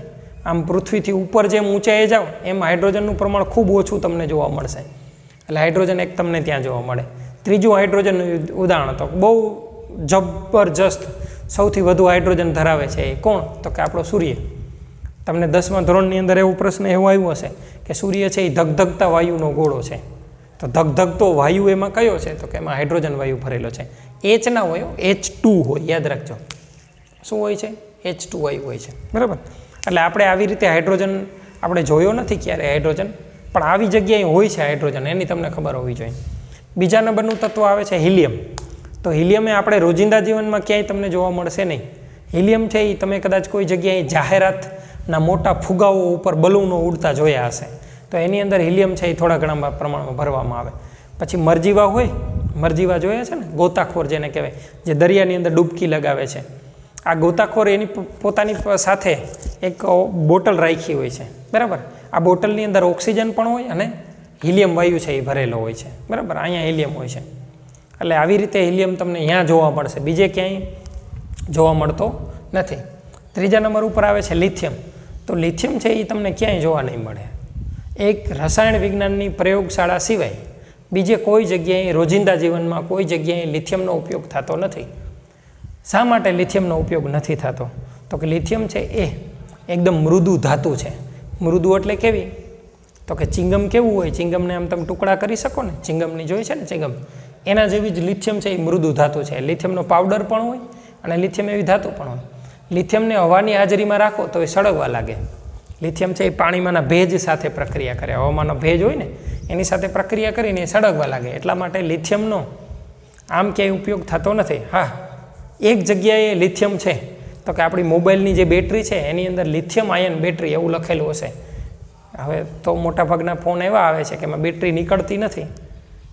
આમ પૃથ્વીથી ઉપર જેમ ઊંચાઈએ જાઓ એમ હાઇડ્રોજનનું પ્રમાણ ખૂબ ઓછું તમને જોવા મળશે. એટલે હાઇડ્રોજન એક તમને ત્યાં જોવા મળે. ત્રીજું હાઇડ્રોજનનું ઉદાહરણ તો બહુ જબરજસ્ત સૌથી વધુ હાઇડ્રોજન ધરાવે છે એ કોણ તો કે આપણો સૂર્ય. તમને 10મા ધોરણની અંદર એવો પ્રશ્ન એવો આવ્યો હશે કે સૂર્ય છે એ ધગધગતા વાયુનો ગોળો છે. તો ધગધગતો વાયુ એમાં કયો છે તો કે એમાં હાઇડ્રોજન વાયુ ભરેલો છે. H ના હોય, H2 હોય, યાદ રાખજો. શું હોય છે? H2 વાયુ હોય છે બરાબર. એટલે આપણે આવી રીતે હાઇડ્રોજન આપણે જોયો નથી ક્યારે હાઇડ્રોજન, પણ આવી જગ્યાએ હોય છે હાઇડ્રોજન, એની તમને ખબર હોવી જોઈએ. બીજા નંબરનું તત્વ આવે છે હિલિયમ. તો હિલિયમ એ આપણે રોજિંદા જીવનમાં ક્યાંય તમને જોવા મળશે નહીં. હિલિયમ છે એ તમે કદાચ કોઈ જગ્યાએ જાહેરાતના મોટા ફુગાઓ ઉપર બલૂનો ઉડતા જોયા હશે. તો એની અંદર હિલિયમ છે એ થોડા ઘણા પ્રમાણમાં ભરવામાં આવે. પછી મરજીવા હોય, મરજીવા જોયા છે ને, ગોતાખોર જેને કહેવાય, જે દરિયાની અંદર ડૂબકી લગાવે છે. આ ગોતાખોર એની પોતાની સાથે એક બોટલ રાખી હોય છે બરાબર. આ બોટલની અંદર ઓક્સિજન પણ હોય અને હિલિયમ વાયુ છે એ ભરેલો હોય છે બરાબર. અહીંયા હિલિયમ હોય છે. એટલે આવી રીતે હિલિયમ તમને અહીંયા જોવા મળશે, બીજે ક્યાંય જોવા મળતો નથી. ત્રીજા નંબર ઉપર આવે છે લિથિયમ. તો લિથિયમ છે એ તમને ક્યાંય જોવા નહીં મળે. એક રસાયણ વિજ્ઞાનની પ્રયોગશાળા સિવાય બીજે કોઈ જગ્યાએ રોજિંદા જીવનમાં કોઈ જગ્યાએ લિથિયમનો ઉપયોગ થતો નથી. શા માટે લિથિયમનો ઉપયોગ નથી થતો તો કે લિથિયમ છે એ એકદમ મૃદુ ધાતુ છે. મૃદુ એટલે કેવી તો કે ચિંગમ કેવું હોય, ચિંગમને આમ તમે ટુકડા કરી શકો ને, ચિંગમની જોઈ છે ને ચિંગમ, એના જેવી જ લિથિયમ છે એ મૃદુ ધાતુ છે. લિથિયમનો પાવડર પણ હોય અને લિથિયમ એવી ધાતુ પણ હોય. લિથિયમને હવાની હાજરીમાં રાખો તો એ સળગવા લાગે લિથિયમ છે એ પાણીમાંના ભેજ સાથે પ્રક્રિયા કરે, હવામાનનો ભેજ હોય ને એની સાથે પ્રક્રિયા કરીને એ સળગવા લાગે. એટલા માટે લિથિયમનો આમ ક્યાંય ઉપયોગ થતો નથી. હા, એક જગ્યાએ લિથિયમ છે, તો કે આપણી મોબાઈલની જે બેટરી છે એની અંદર લિથિયમ આયન બેટરી એવું લખેલું હશે. હવે તો મોટાભાગના ફોન એવા આવે છે કે એમાં બેટરી નીકળતી નથી,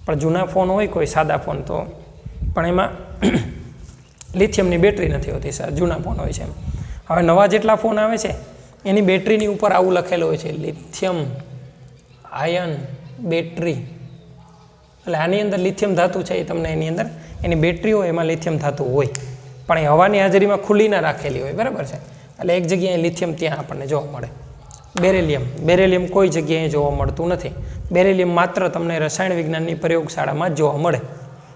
પણ જૂના ફોન હોય કોઈ સાદા ફોન તો પણ એમાં લિથિયમની બેટરી નથી હોતી, જૂના ફોન હોય છે એમ. હવે નવા જેટલા ફોન આવે છે એની બેટરીની ઉપર આવું લખેલું હોય છે લિથિયમ આયન બેટરી. એટલે આની અંદર લિથિયમ ધાતુ છે એ તમને એની અંદર એની બેટરી હોય એમાં લિથિયમ ધાતુ હોય, પણ એ હવાની હાજરીમાં ખુલ્લી ના રાખેલી હોય, બરાબર છે. એટલે એક જગ્યાએ લિથિયમ ત્યાં આપણને જોવા મળે. બેરેલિયમ કોઈ જગ્યાએ જોવા મળતું નથી. બેરેલિયમ માત્ર તમને રસાયણ વિજ્ઞાનની પ્રયોગશાળામાં જ જોવા મળે.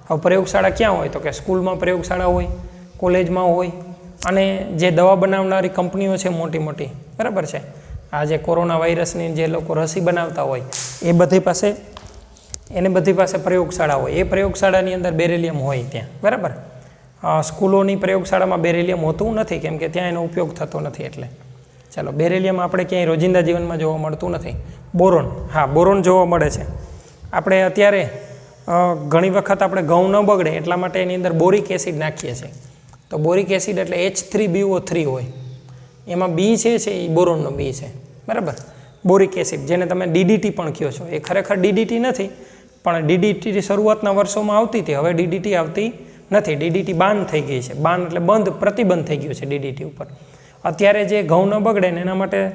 હવે પ્રયોગશાળા ક્યાં હોય તો કે સ્કૂલમાં પ્રયોગશાળા હોય, કોલેજમાં હોય, અને જે દવા બનાવનારી કંપનીઓ છે મોટી મોટી, બરાબર છે, આ જે કોરોના વાયરસની જે લોકો રસી બનાવતા હોય એ બધી પાસે પ્રયોગશાળા હોય. એ પ્રયોગશાળાની અંદર બેરેલિયમ હોય ત્યાં, બરાબર. સ્કૂલોની પ્રયોગશાળામાં બેરેલિયમ હોતું નથી કેમ કે ત્યાં એનો ઉપયોગ થતો નથી. એટલે ચાલો, બેરેલિયમ આપણે ક્યાંય રોજિંદા જીવનમાં જોવા મળતું નથી. બોરોન, હા, બોરોન જોવા મળે છે. આપણે અત્યારે ઘણી વખત આપણે ઘઉં ન બગડે એટલા માટે એની અંદર બોરિક એસિડ નાખીએ છીએ. તો બોરિક એસિડ એટલે H3BO3 હોય, એમાં બી છે એ બોરોનનો બી છે, બરાબર. બોરિક એસિડ જેને તમે DDT પણ કહો છો, એ ખરેખર DDT નથી, પણ DDT શરૂઆતના વર્ષોમાં આવતી હતી, હવે DDT આવતી નથી. DDT બાન થઈ ગઈ છે. બાન એટલે બંધ, પ્રતિબંધ થઈ ગયું છે DDT ઉપર. અત્યારે જે ઘઉં ન બગડે ને એના માટે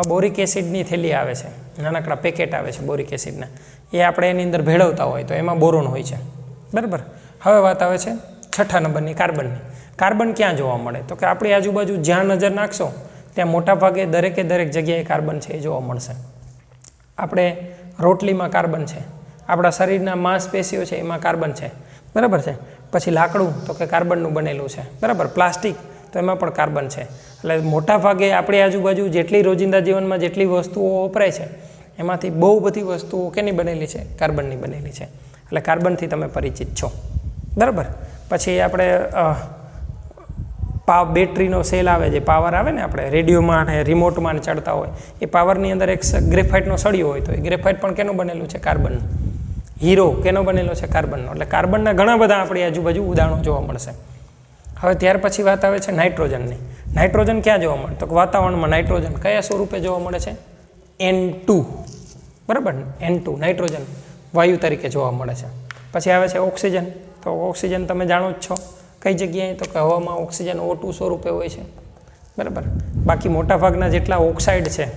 બોરિક એસિડની થેલી આવે છે, નાનકડા પેકેટ આવે છે બોરિક એસિડના, એ આપણે એની અંદર ભેળવતા હોય તો એમાં બોરોન હોય છે, બરાબર. હવે વાત આવે છે 6થા નંબરની કાર્બનની. કાર્બન ક્યાં જોવા મળે તો કે આપણી આજુબાજુ જ્યાં નજર નાખશો ત્યાં મોટાભાગે દરેક જગ્યાએ કાર્બન છે એ જોવા મળશે. આપણે રોટલીમાં કાર્બન છે, આપણા શરીરના માંસપેશીઓ છે એમાં કાર્બન છે, બરાબર છે. પછી લાકડું તો કે કાર્બનનું બનેલું છે, બરાબર. પ્લાસ્ટિક તો એમાં પણ કાર્બન છે. એટલે મોટાભાગે આપણી આજુબાજુ જેટલી રોજિંદા જીવનમાં જેટલી વસ્તુઓ વપરાય છે એમાંથી બહુ બધી વસ્તુઓ કેની બનેલી છે? કાર્બનની બનેલી છે. એટલે કાર્બનથી તમે પરિચિત છો, બરાબર. પછી આપણે બેટરીનો સેલ આવે, જે પાવર આવે ને આપણે રેડિયોમાં અને રિમોટમાં ચડતા હોય, એ પાવરની અંદર એક ગ્રેફાઇટનો સળિયો હોય, તો એ ગ્રેફાઇટ પણ કેનું બનેલું છે? કાર્બનનું. હીરો કેનો બનેલો છે? કાર્બનનો. એટલે કાર્બનના ઘણા બધા આપણી આજુબાજુ ઉદાહરણો જોવા મળશે. હવે ત્યાર પછી વાત આવે છે નાઇટ્રોજનની. નાઇટ્રોજન ક્યાં જોવા મળે તો વાતાવરણમાં નાઇટ્રોજન કયા સ્વરૂપે જોવા મળે છે? N2, બરાબર. N2 નાઇટ્રોજન વાયુ તરીકે જોવા મળે છે. પછી આવે છે ઓક્સિજન. તો ઓક્સિજન તમે જાણો જ છો કઈ જગ્યાએ તો કે હવામાં ઓક્સિજન O2 સ્વરૂપે હોય છે, બરાબર. બાકી મોટાભાગના જેટલા ઓક્સાઇડ છે,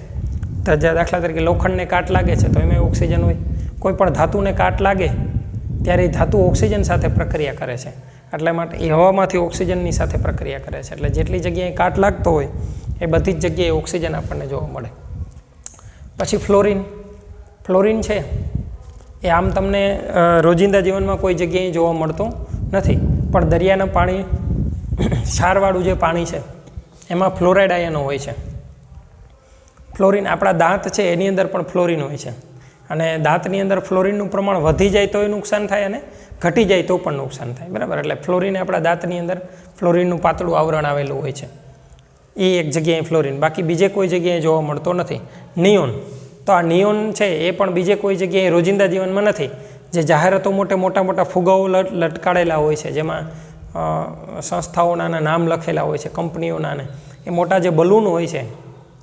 દાખલા તરીકે લોખંડને કાટ લાગે છે તો એમાં ઓક્સિજન હોય. કોઈ પણ ધાતુને કાટ લાગે ત્યારે એ ધાતુ ઓક્સિજન સાથે પ્રક્રિયા કરે છે, એટલા માટે એ હવામાંથી ઓક્સિજનની સાથે પ્રક્રિયા કરે છે. એટલે જેટલી જગ્યાએ કાટ લાગતો હોય એ બધી જ જગ્યાએ ઓક્સિજન આપણને જોવા મળે. પછી ફ્લોરિન છે એ આમ તમને રોજિંદા જીવનમાં કોઈ જગ્યાએ જોવા મળતું નથી, પણ દરિયાના પાણી, ક્ષારવાળું જે પાણી છે એમાં ફ્લોરાઇડ આયનો હોય છે. ફ્લોરિન, આપણા દાંત છે એની અંદર પણ ફ્લોરિન હોય છે, અને દાંતની અંદર ફ્લોરિનનું પ્રમાણ વધી જાય તો એ નુકસાન થાય અને ઘટી જાય તો પણ નુકસાન થાય, બરાબર. એટલે ફ્લોરિન, આપણા દાંતની અંદર ફ્લોરિનનું પાતળું આવરણ આવેલું હોય છે, એ એક જગ્યાએ ફ્લોરિન. બાકી બીજે કોઈ જગ્યાએ જોવા મળતો નથી. નિયોન, તો આ નિયોન છે એ પણ બીજે કોઈ જગ્યાએ રોજિંદા જીવનમાં નથી. જે જાહેરાતો મોટા ફુગાઓ લટકાડેલા હોય છે, જેમાં સંસ્થાઓના નામ લખેલા હોય છે, કંપનીઓના, ને એ મોટા જે બલૂન હોય છે,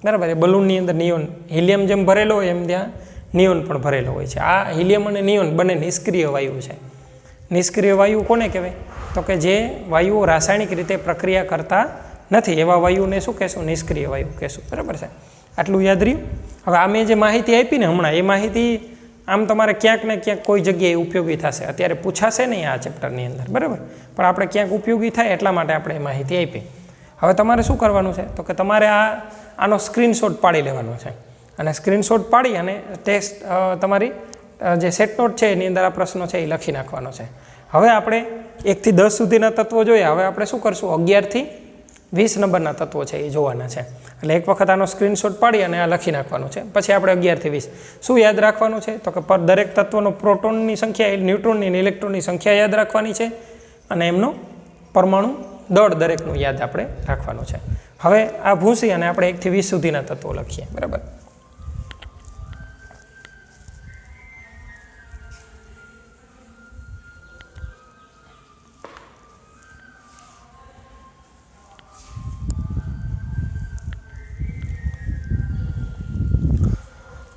બરાબર, એ બલૂનની અંદર નિયોન, હિલિયમ જેમ ભરેલો હોય એમ ત્યાં નિયોન પણ ભરેલો હોય છે. આ હિલિયમ અને નિયોન બંને નિષ્ક્રિય વાયુ છે. નિષ્ક્રિય વાયુ કોને કહેવાય તો કે જે વાયુઓ રાસાયણિક રીતે પ્રક્રિયા કરતા નથી, એવા વાયુને શું કહેશું? નિષ્ક્રિય વાયુ કહેશું, બરાબર છે. આટલું યાદ રહ્યું. હવે આ મેં જે માહિતી આપી ને હમણાં, એ માહિતી આમ તમારે ક્યાંક ને ક્યાંક કોઈ જગ્યાએ ઉપયોગી થશે. અત્યારે પૂછાશે નહીં આ ચેપ્ટરની અંદર, બરાબર, પણ આપણે ક્યાંક ઉપયોગી થાય એટલા માટે આપણે એ માહિતી આપી. હવે તમારે શું કરવાનું છે તો કે તમારે આનો સ્ક્રીનશોટ પાડી લેવાનો છે, અને સ્ક્રીનશોટ પાડી અને ટેસ્ટ તમારી જે સેટ નોટ છે એની અંદર આ પ્રશ્નો છે એ લખી નાખવાનો છે. હવે આપણે 1 થી 10 સુધીના તત્વો જોયા. હવે આપણે શું કરશું? 11 થી 20 નંબરના તત્વો છે એ જોવાના છે. એટલે એક વખત આનો સ્ક્રીનશોટ પાડી અને આ લખી નાખવાનું છે. પછી આપણે 11 થી 20 શું યાદ રાખવાનું છે તો કે પર દરેક તત્વનો પ્રોટોનની સંખ્યા, ન્યુટ્રોનની અને ઇલેક્ટ્રોનની સંખ્યા યાદ રાખવાની છે, અને એમનું પરમાણુ દળ દરેકનું યાદ આપણે રાખવાનું છે. હવે આ ભૂંસી અને આપણે 1 થી 20 સુધીના તત્વો લખીએ, બરાબર.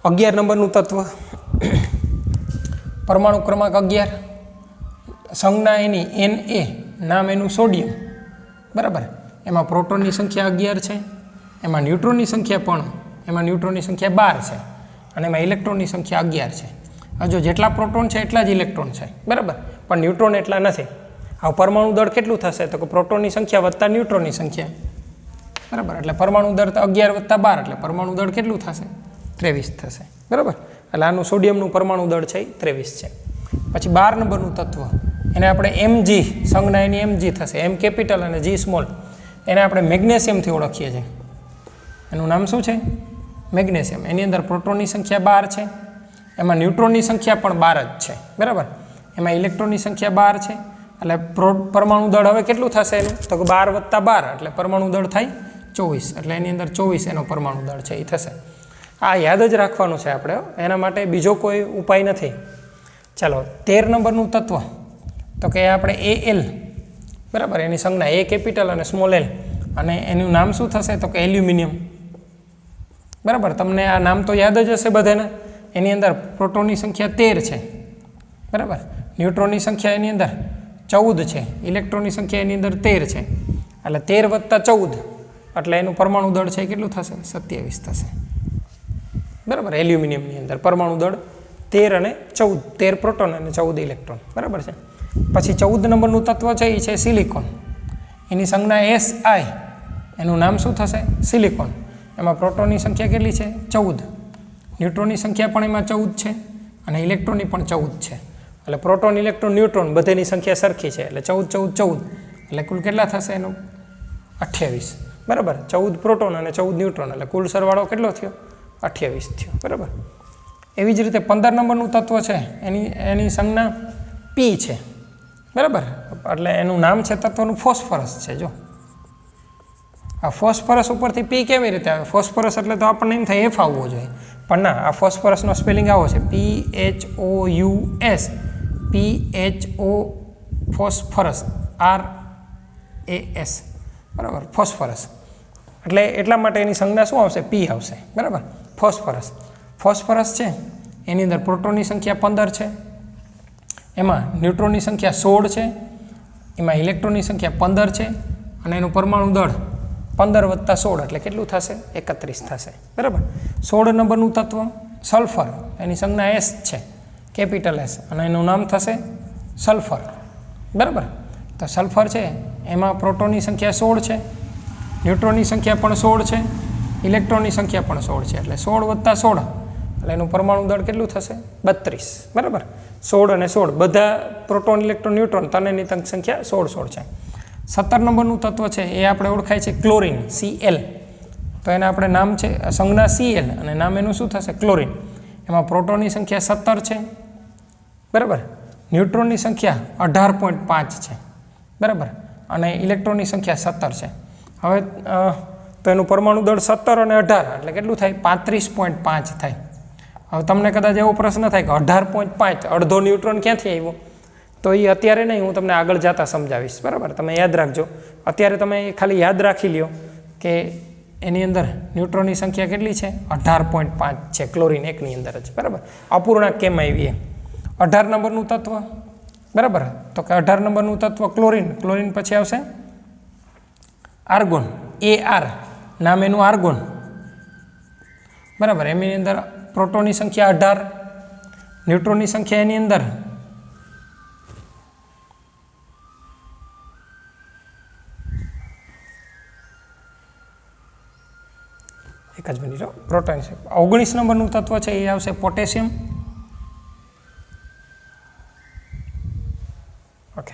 અગિયાર નંબરનું તત્વ પરમાણુ ક્રમાંક 11, સંજ્ઞા એની Na, નામ એનું સોડિયમ, બરાબર. એમાં પ્રોટોનની સંખ્યા 11 છે, એમાં ન્યુટ્રોનની સંખ્યા પણ, એમાં ન્યુટ્રોનની સંખ્યા 12 છે અને એમાં ઇલેક્ટ્રોનની સંખ્યા 11 છે. હજુ જેટલા પ્રોટોન છે એટલા જ ઇલેક્ટ્રોન છે, બરાબર, પણ ન્યુટ્રોન એટલા નથી. આ પરમાણુ દળ કેટલું થશે તો કે પ્રોટોનની સંખ્યા વત્તા ન્યુટ્રોનની સંખ્યા, બરાબર. એટલે પરમાણુ દળ 11 + 12 એટલે પરમાણુ દળ કેટલું થશે? 23 થશે, બરાબર. એટલે આનું સોડિયમનું પરમાણુ દળ છે એ 23 છે. પછી 12 નંબરનું તત્વ, એને આપણે Mg, સંજ્ઞા એની Mg થશે, M કેપિટલ અને G સ્મોલ. એને આપણે મેગ્નેશિયમથી ઓળખીએ છીએ. એનું નામ શું છે? મેગ્નેશિયમ. એની અંદર પ્રોટોનની સંખ્યા 12 છે, એમાં ન્યુટ્રોનની સંખ્યા પણ 12 જ છે, બરાબર. એમાં ઇલેક્ટ્રોનની સંખ્યા 12 છે. એટલે પરમાણુ દળ હવે કેટલું થશે એનું તો કે 12 + 12 એટલે પરમાણુ દળ થાય 24. એટલે એની અંદર 24 એનો પરમાણુ દળ છે એ થશે. આ યાદ જ રાખવાનું છે આપણે, એના માટે બીજો કોઈ ઉપાય નથી. ચાલો 13 નંબરનું તત્વ તો કે આપણે Al, બરાબર. એની સંજ્ઞા A કેપિટલ અને સ્મોલ l અને એનું નામ શું થશે તો કે એલ્યુમિનિયમ, બરાબર. તમને આ નામ તો યાદ જ હશે બધાને. એની અંદર પ્રોટોનની સંખ્યા 13 છે, બરાબર. ન્યુટ્રોનની સંખ્યા એની અંદર 14 છે, ઇલેક્ટ્રોનની સંખ્યા એની અંદર 13 છે. એટલે 13 + 14 એટલે એનું પરમાણુ દળ છે કેટલું થશે? 27 થશે, બરાબર. એલ્યુમિનિયમની અંદર પરમાણુ દળ 13 અને 14, 13 પ્રોટોન અને 14 ઇલેક્ટ્રોન, બરાબર છે. પછી 14 નંબરનું તત્વ છે એ છે સિલિકોન. એની સંજ્ઞા Si, એનું નામ શું થશે? સિલિકોન. એમાં પ્રોટોનની સંખ્યા કેટલી છે? 14. ન્યુટ્રોનની સંખ્યા પણ એમાં 14 છે અને ઇલેક્ટ્રોનની પણ 14 છે. એટલે પ્રોટોન, ઇલેક્ટ્રોન, ન્યુટ્રોન બધેની સંખ્યા સરખી છે. એટલે 14, 14, 14 એટલે કુલ કેટલા થશે એનું? 28, બરાબર. 14 પ્રોટોન અને 14 ન્યુટ્રોન એટલે કુલ સરવાળો કેટલો થયો? 28 થયો, બરાબર. એવી જ રીતે 15 નંબરનું તત્વ છે, એની સંજ્ઞા P છે, બરાબર. એટલે એનું નામ છે તત્વનું ફોસ્ફરસ છે. જો આ ફોસ્ફરસ ઉપરથી P કેવી રીતે આવે? ફોસ્ફરસ એટલે તો આપણને એમ થાય F આવવો જોઈએ, પણ ના, આ ફોસ્ફરસનો સ્પેલિંગ આવો છે, PHOUS, PHO, ફોસ્ફરસ, RAS, બરાબર. ફોસ્ફરસ એટલે એટલા માટે એની સંજ્ઞા શું આવશે? P આવશે, બરાબર. ફોસ્ફરસ. ફોસ્ફરસ છે એની અંદર પ્રોટોનની સંખ્યા 15 છે, એમાં ન્યુટ્રોનની સંખ્યા 16 છે, એમાં ઇલેક્ટ્રોનની સંખ્યા 15 છે અને એનું પરમાણુ દળ 15 + 16 એટલે કેટલું થશે? 31 થશે, બરાબર. 16 નંબરનું તત્વ સલ્ફર. એની સંજ્ઞા S છે, કેપિટલ S, અને એનું નામ થશે સલ્ફર, બરાબર. તો સલ્ફર છે એમાં પ્રોટોનની સંખ્યા 16 છે, ન્યુટ્રોનની સંખ્યા પણ 16 છે, ઇલેક્ટ્રોનની સંખ્યા પણ 16 છે. એટલે 16 + 16 એટલે એનું પરમાણુ દળ કેટલું થશે? 32, બરાબર. 16 અને 16 બધા પ્રોટોન, ઇલેક્ટ્રોન, ન્યુટ્રોન ત્રણેયની સંખ્યા 16 છે. 17 નંબરનું તત્વ છે એ આપણે ઓળખાય છે ક્લોરિન, Cl. તો એને આપણે નામ છે સંજ્ઞા Cl અને નામ એનું શું થશે? ક્લોરિન. એમાં પ્રોટોનની સંખ્યા 17 છે, બરાબર. ન્યુટ્રોનની સંખ્યા 18.5 છે, બરાબર. અને ઇલેક્ટ્રોનની સંખ્યા 17 છે. હવે તો એનું પરમાણુ દળ 17 અને 18 એટલે કેટલું થાય? 35.5 થાય. હવે તમને કદાચ એવો પ્રશ્ન થાય કે 18.5 અડધો ન્યુટ્રોન ક્યાંથી આવ્યો? તો એ અત્યારે નહીં, હું તમને આગળ જતા સમજાવીશ, બરાબર. તમે યાદ રાખજો. અત્યારે તમે ખાલી યાદ રાખી લ્યો કે એની અંદર ન્યુટ્રોનની સંખ્યા કેટલી છે? 18.5 છે, ક્લોરિન એકની અંદર જ, બરાબર. અપૂર્ણાંક કેમ આવી? 18 નંબરનું તત્વ, બરાબર. તો કે 18 નંબરનું તત્વ ક્લોરિન. ક્લોરિન પછી આવશે આર્ગોન, Ar, નામ એનું આર્ગોન, બરાબર. એની અંદર પ્રોટોનની સંખ્યા 18, ન્યુટ્રોનની સંખ્યા એની અંદર એક જ મિનિટ, પ્રોટોન છે. 19 નંબરનું તત્વ છે એ આવશે પોટેશિયમ, ઓકે.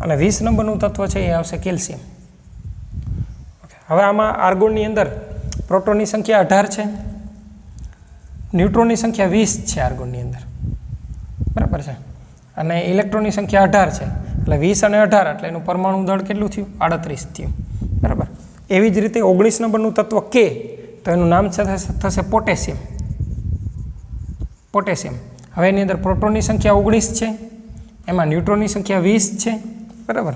અને 20 નંબરનું તત્વ છે એ આવશે કેલ્શિયમ, ઓકે. હવે આમાં આર્ગોનની અંદર પ્રોટોનની સંખ્યા 18 છે, ન્યુટ્રોનની સંખ્યા 20 છે આર્ગોનની અંદર, બરાબર છે. અને ઇલેક્ટ્રોનની સંખ્યા 18 છે, એટલે 20 અને 18 એટલે એનું પરમાણુ દળ કેટલું થયું? 38 થયું, બરાબર. એવી જ રીતે 19 નંબરનું તત્વ કે, તો એનું નામ થશે પોટેશિયમ. પોટેશિયમ. હવે એની અંદર પ્રોટોનની સંખ્યા 19 છે, એમાં ન્યુટ્રોનની સંખ્યા 20 છે, બરાબર.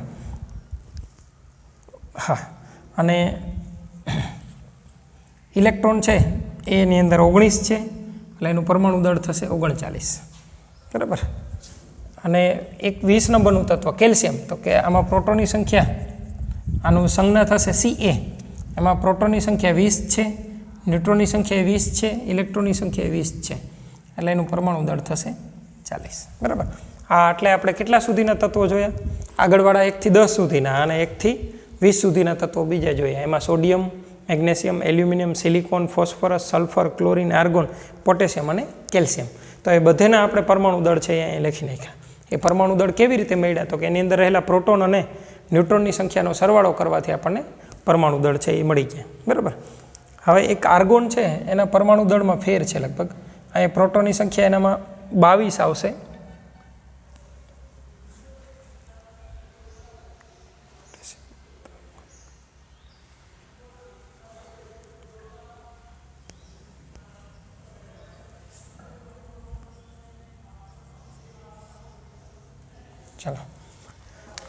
હા, અને ઇલેક્ટ્રોન છે એની અંદર 19 છે, એટલે એનું પરમાણુ દળ થશે 39, બરાબર. અને એક 20 નંબરનું તત્વ કેલ્શિયમ, તો કે આમાં પ્રોટોનની સંખ્યા, આનું સંજ્ઞા થશે Ca, એમાં પ્રોટોનની સંખ્યા 20 છે, ન્યુટ્રોનની સંખ્યા 20 છે, ઇલેક્ટ્રોનની સંખ્યા 20 છે, એટલે એનું પરમાણુ દળ થશે 40, બરાબર. આ એટલે આપણે કેટલા સુધીના તત્વો જોયા? આગળવાળા 1 થી 10 સુધીના, અને 1 થી 20 સુધીના તત્વો બીજા જોયા. એમાં sodium, magnesium, aluminium, silicon, phosphorus, sulphur, chlorine, argon, potassium અને કેલ્શિયમ. તો એ બધાના આપણે પરમાણુ દળ છે એ અહીં લખી નાખ્યા. એ પરમાણુ દળ કેવી રીતે મળ્યા? તો કે એની અંદર રહેલા પ્રોટોન અને ન્યુટ્રોનની સંખ્યાનો સરવાળો કરવાથી આપણને પરમાણુ દળ છે એ મળી ગયા, બરાબર. હવે એક આર્ગોન છે એના પરમાણુ દળમાં ફેર છે લગભગ. અહીંયા પ્રોટોનની સંખ્યા એનામાં 22 આવશે, ચાલો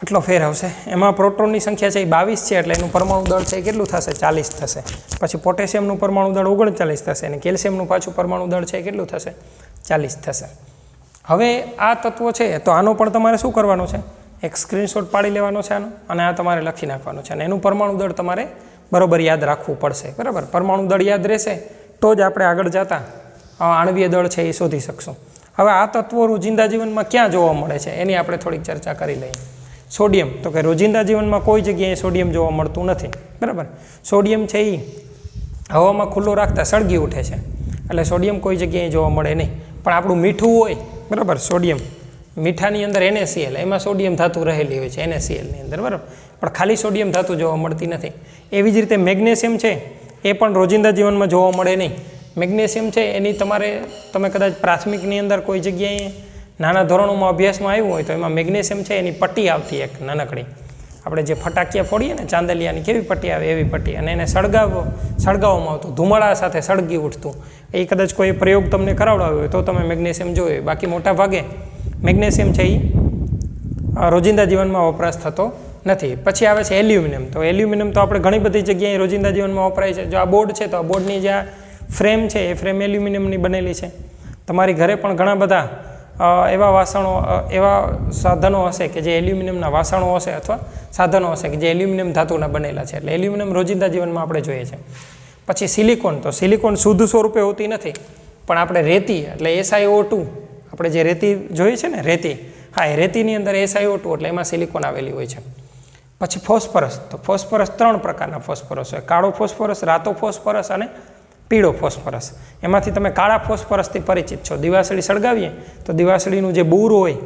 એટલો ફેર આવશે. એમાં પ્રોટોનની સંખ્યા છે એ 22 છે, એટલે એનું પરમાણુ દળ છે એ કેટલું થશે? 40 થશે. પછી પોટેશિયમનું પરમાણુ દળ 39 થશે, અને કેલ્શિયમનું પાછું પરમાણુ દળ છે એ કેટલું થશે? 40 થશે. હવે આ તત્વો છે તો આનો પણ તમારે શું કરવાનું છે? એક સ્ક્રીનશોટ પાડી લેવાનો છે આનો, અને આ તમારે લખી નાખવાનું છે, અને એનું પરમાણુ દળ તમારે બરોબર યાદ રાખવું પડશે, બરાબર. પરમાણુ દળ યાદ રહેશે તો જ આપણે આગળ જતા આણ્વીય દળ છે એ શોધી શકશું. હવે આ તત્વો રોજિંદા જીવનમાં ક્યાં જોવા મળે છે એની આપણે થોડીક ચર્ચા કરી લઈએ. સોડિયમ, તો કે રોજિંદા જીવનમાં કોઈ જગ્યાએ સોડિયમ જોવા મળતું નથી, બરાબર. સોડિયમ છે એ હવામાં ખુલ્લો રાખતા સળગી ઉઠે છે, એટલે સોડિયમ કોઈ જગ્યાએ જોવા મળે નહીં. પણ આપણું મીઠું હોય, બરાબર, સોડિયમ, મીઠાની અંદર NaCl, એમાં સોડિયમ ધાતુ રહેલી હોય છે NaClની અંદર, બરાબર. પણ ખાલી સોડિયમ ધાતુ જોવા મળતી નથી. એવી જ રીતે મેગ્નેશિયમ છે એ પણ રોજિંદા જીવનમાં જોવા મળે નહીં. મેગ્નેશિયમ છે એની તમે કદાચ પ્રાથમિકની અંદર કોઈ જગ્યાએ નાના ધોરણોમાં અભ્યાસમાં આવ્યું હોય તો એમાં મેગ્નેશિયમ છે એની પટ્ટી આવતી એક નાનકડી, આપણે જે ફટાકિયા ફોડીએ ને ચાંદલિયાની કેવી પટ્ટી આવે એવી પટ્ટી, અને એને સળગાવવામાં આવતું, ધુમાડા સાથે સળગી ઉઠતું. એ કદાચ કોઈ પ્રયોગ તમને કરાવડાવ્યો હોય તો તમે મેગ્નેશિયમ જોયું. બાકી મોટા ભાગે મેગ્નેશિયમ છે એ રોજિંદા જીવનમાં વપરાશ થતો નથી. પછી આવે છે એલ્યુમિનિયમ. તો એલ્યુમિનિયમ તો આપણે ઘણી બધી જગ્યાએ રોજિંદા જીવનમાં વપરાય છે. જો આ બોર્ડ છે તો આ બોર્ડની જે ફ્રેમ છે એ ફ્રેમ એલ્યુમિનિયમની બનેલી છે. તમારી ઘરે પણ ઘણા બધા એવા વાસણો, એવા સાધનો હશે કે જે એલ્યુમિનિયમના વાસણો હશે અથવા સાધનો હશે કે જે એલ્યુમિનિયમ ધાતુના બનેલા છે. એટલે એલ્યુમિનિયમ રોજિંદા જીવનમાં આપણે જોઈએ છે. પછી સિલિકોન, તો સિલિકોન શુદ્ધ સ્વરૂપે હોતી નથી, પણ આપણે રેતી એટલે SiO2, આપણે જે રેતી જોઈએ છે ને રેતી, હા, એ રેતીની અંદર SiO2 એટલે એમાં સિલિકોન આવેલી હોય છે. પછી ફોસ્ફરસ, તો ફોસ્ફરસ 3 પ્રકારના ફોસ્ફરસ હોય: કાળો ફોસ્ફરસ, રાતો ફોસ્ફરસ અને પીળો ફોસ્ફરસ. એમાંથી તમે કાળા ફોસ્ફરસથી પરિચિત છો. દિવાસળી સળગાવીએ તો દિવાસળીનું જે બૂર હોય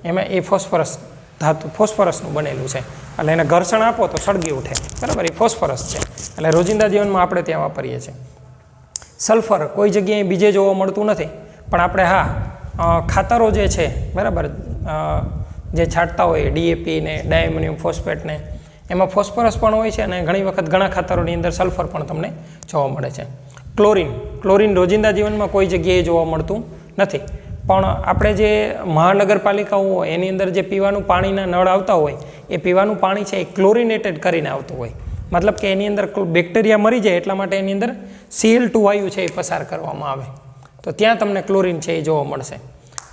એમાં એ ફોસ્ફરસ ધાતુ, ફોસ્ફરસનું બનેલું છે, એટલે એને ઘર્ષણ આપો તો સળગી ઉઠે, બરાબર. એ ફોસ્ફરસ છે, એટલે રોજિંદા જીવનમાં આપણે ત્યાં વાપરીએ છીએ. સલ્ફર કોઈ જગ્યાએ બીજે જોવા મળતું નથી, પણ આપણે ખાતરો જે છે, બરાબર, જે છાંટતા હોય DAP ને ડાયમોનિયમ ફોસ્ફેટ ને, એમાં ફોસ્ફરસ પણ હોય છે, અને ઘણી વખત ઘણા ખાતરોની અંદર સલ્ફર પણ તમને જોવા મળે છે. ક્લોરિન રોજિંદા જીવનમાં કોઈ જગ્યાએ જોવા મળતું નથી, પણ આપણે જે મહાનગરપાલિકાઓ હોય એની અંદર જે પીવાનું પાણીના નળ આવતા હોય એ પીવાનું પાણી છે એ ક્લોરિનેટેડ કરીને આવતું હોય. મતલબ કે એની અંદર બેક્ટેરિયા મરી જાય એટલા માટે એની અંદર Cl2 વાયુ છે એ પસાર કરવામાં આવે, તો ત્યાં તમને ક્લોરિન છે એ જોવા મળશે.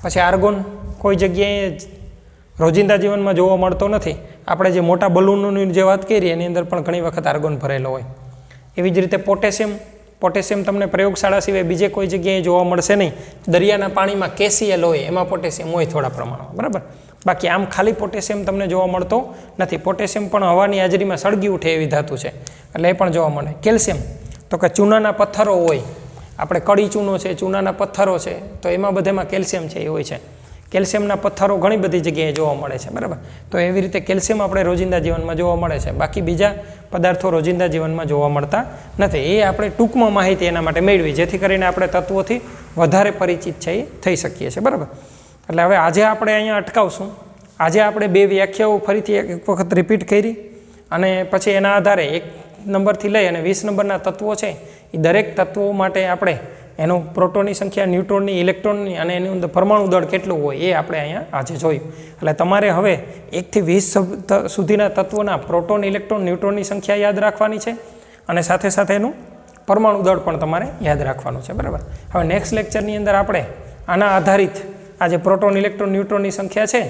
પછી આર્ગોન કોઈ જગ્યાએ રોજિંદા જીવનમાં જોવા મળતો નથી. આપણે જે મોટા બલૂનોની જે વાત કરીએ એની અંદર પણ ઘણી વખત આર્ગોન ભરેલો હોય. એવી જ રીતે પોટેશિયમ તમને પ્રયોગશાળા સિવાય બીજે કોઈ જગ્યાએ જોવા મળશે નહીં. દરિયાના પાણીમાં KCl હોય એમાં પોટેશિયમ હોય થોડા પ્રમાણમાં, બરાબર. બાકી આમ ખાલી પોટેશિયમ તમને જોવા મળતો નથી. પોટેશિયમ પણ હવાની હાજરીમાં સળગી ઉઠે એવી ધાતુ છે, એટલે એ પણ જોવા મળે. કેલ્શિયમ, તો કે ચૂનાના પથ્થરો હોય, આપણે કડી ચૂનો છે, ચૂનાના પથ્થરો છે, તો એમાં બધામાં કેલ્શિયમ છે એ હોય છે. કેલ્શિયમના પથ્થરો ઘણી બધી જગ્યાએ જોવા મળે છે, બરાબર. તો એવી રીતે કેલ્શિયમ આપણે રોજિંદા જીવનમાં જોવા મળે છે. બાકી બીજા પદાર્થો રોજિંદા જીવનમાં જોવા મળતા નથી. એ આપણે ટૂંકમાં માહિતી એના માટે મેળવી, જેથી કરીને આપણે તત્વોથી વધારે પરિચિત છે એ થઈ શકીએ છીએ, બરાબર. એટલે હવે આજે આપણે અહીંયા અટકાવશું. આજે આપણે 2 વ્યાખ્યાઓ ફરીથી એક વખત રિપીટ કરી અને પછી એના આધારે 1 નંબરથી લઈ અને 20 નંબરના તત્વો છે એ દરેક તત્વો માટે આપણે એનું પ્રોટોનની સંખ્યા, ન્યુટ્રોનની, ઇલેક્ટ્રોનની અને એની અંદર પરમાણુ દળ કેટલું હોય એ આપણે અહીંયા આજે જોયું. એટલે તમારે હવે 1 થી 20 સુધીના તત્વોના પ્રોટોન, ઇલેક્ટ્રોન, ન્યુટ્રોનની સંખ્યા યાદ રાખવાની છે અને સાથે સાથે એનું પરમાણુ દળ પણ તમારે યાદ રાખવાનું છે. બરાબર. હવે નેક્સ્ટ લેક્ચરની અંદર આપણે આના આધારિત આ જે પ્રોટોન, ઇલેક્ટ્રોન, ન્યુટ્રોનની સંખ્યા છે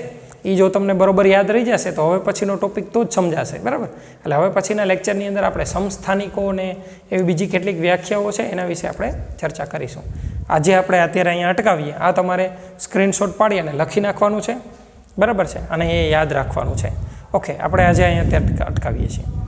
એ જો તમને બરોબર યાદ રહી જશે તો હવે પછીનો ટોપિક તો જ સમજાશે. બરાબર. એટલે હવે પછીના લેક્ચરની અંદર આપણે સમસ્થાનિકો અને એવી બીજી કેટલીક વ્યાખ્યાઓ છે એના વિશે આપણે ચર્ચા કરીશું. આજે આપણે અત્યારે અહીંયા અટકાવીએ. આ તમારે સ્ક્રીનશોટ પાડી અને લખી નાખવાનું છે. બરાબર છે. અને એ યાદ રાખવાનું છે. ઓકે, આપણે આજે અહીંયા અત્યારે અટકાવીએ છીએ.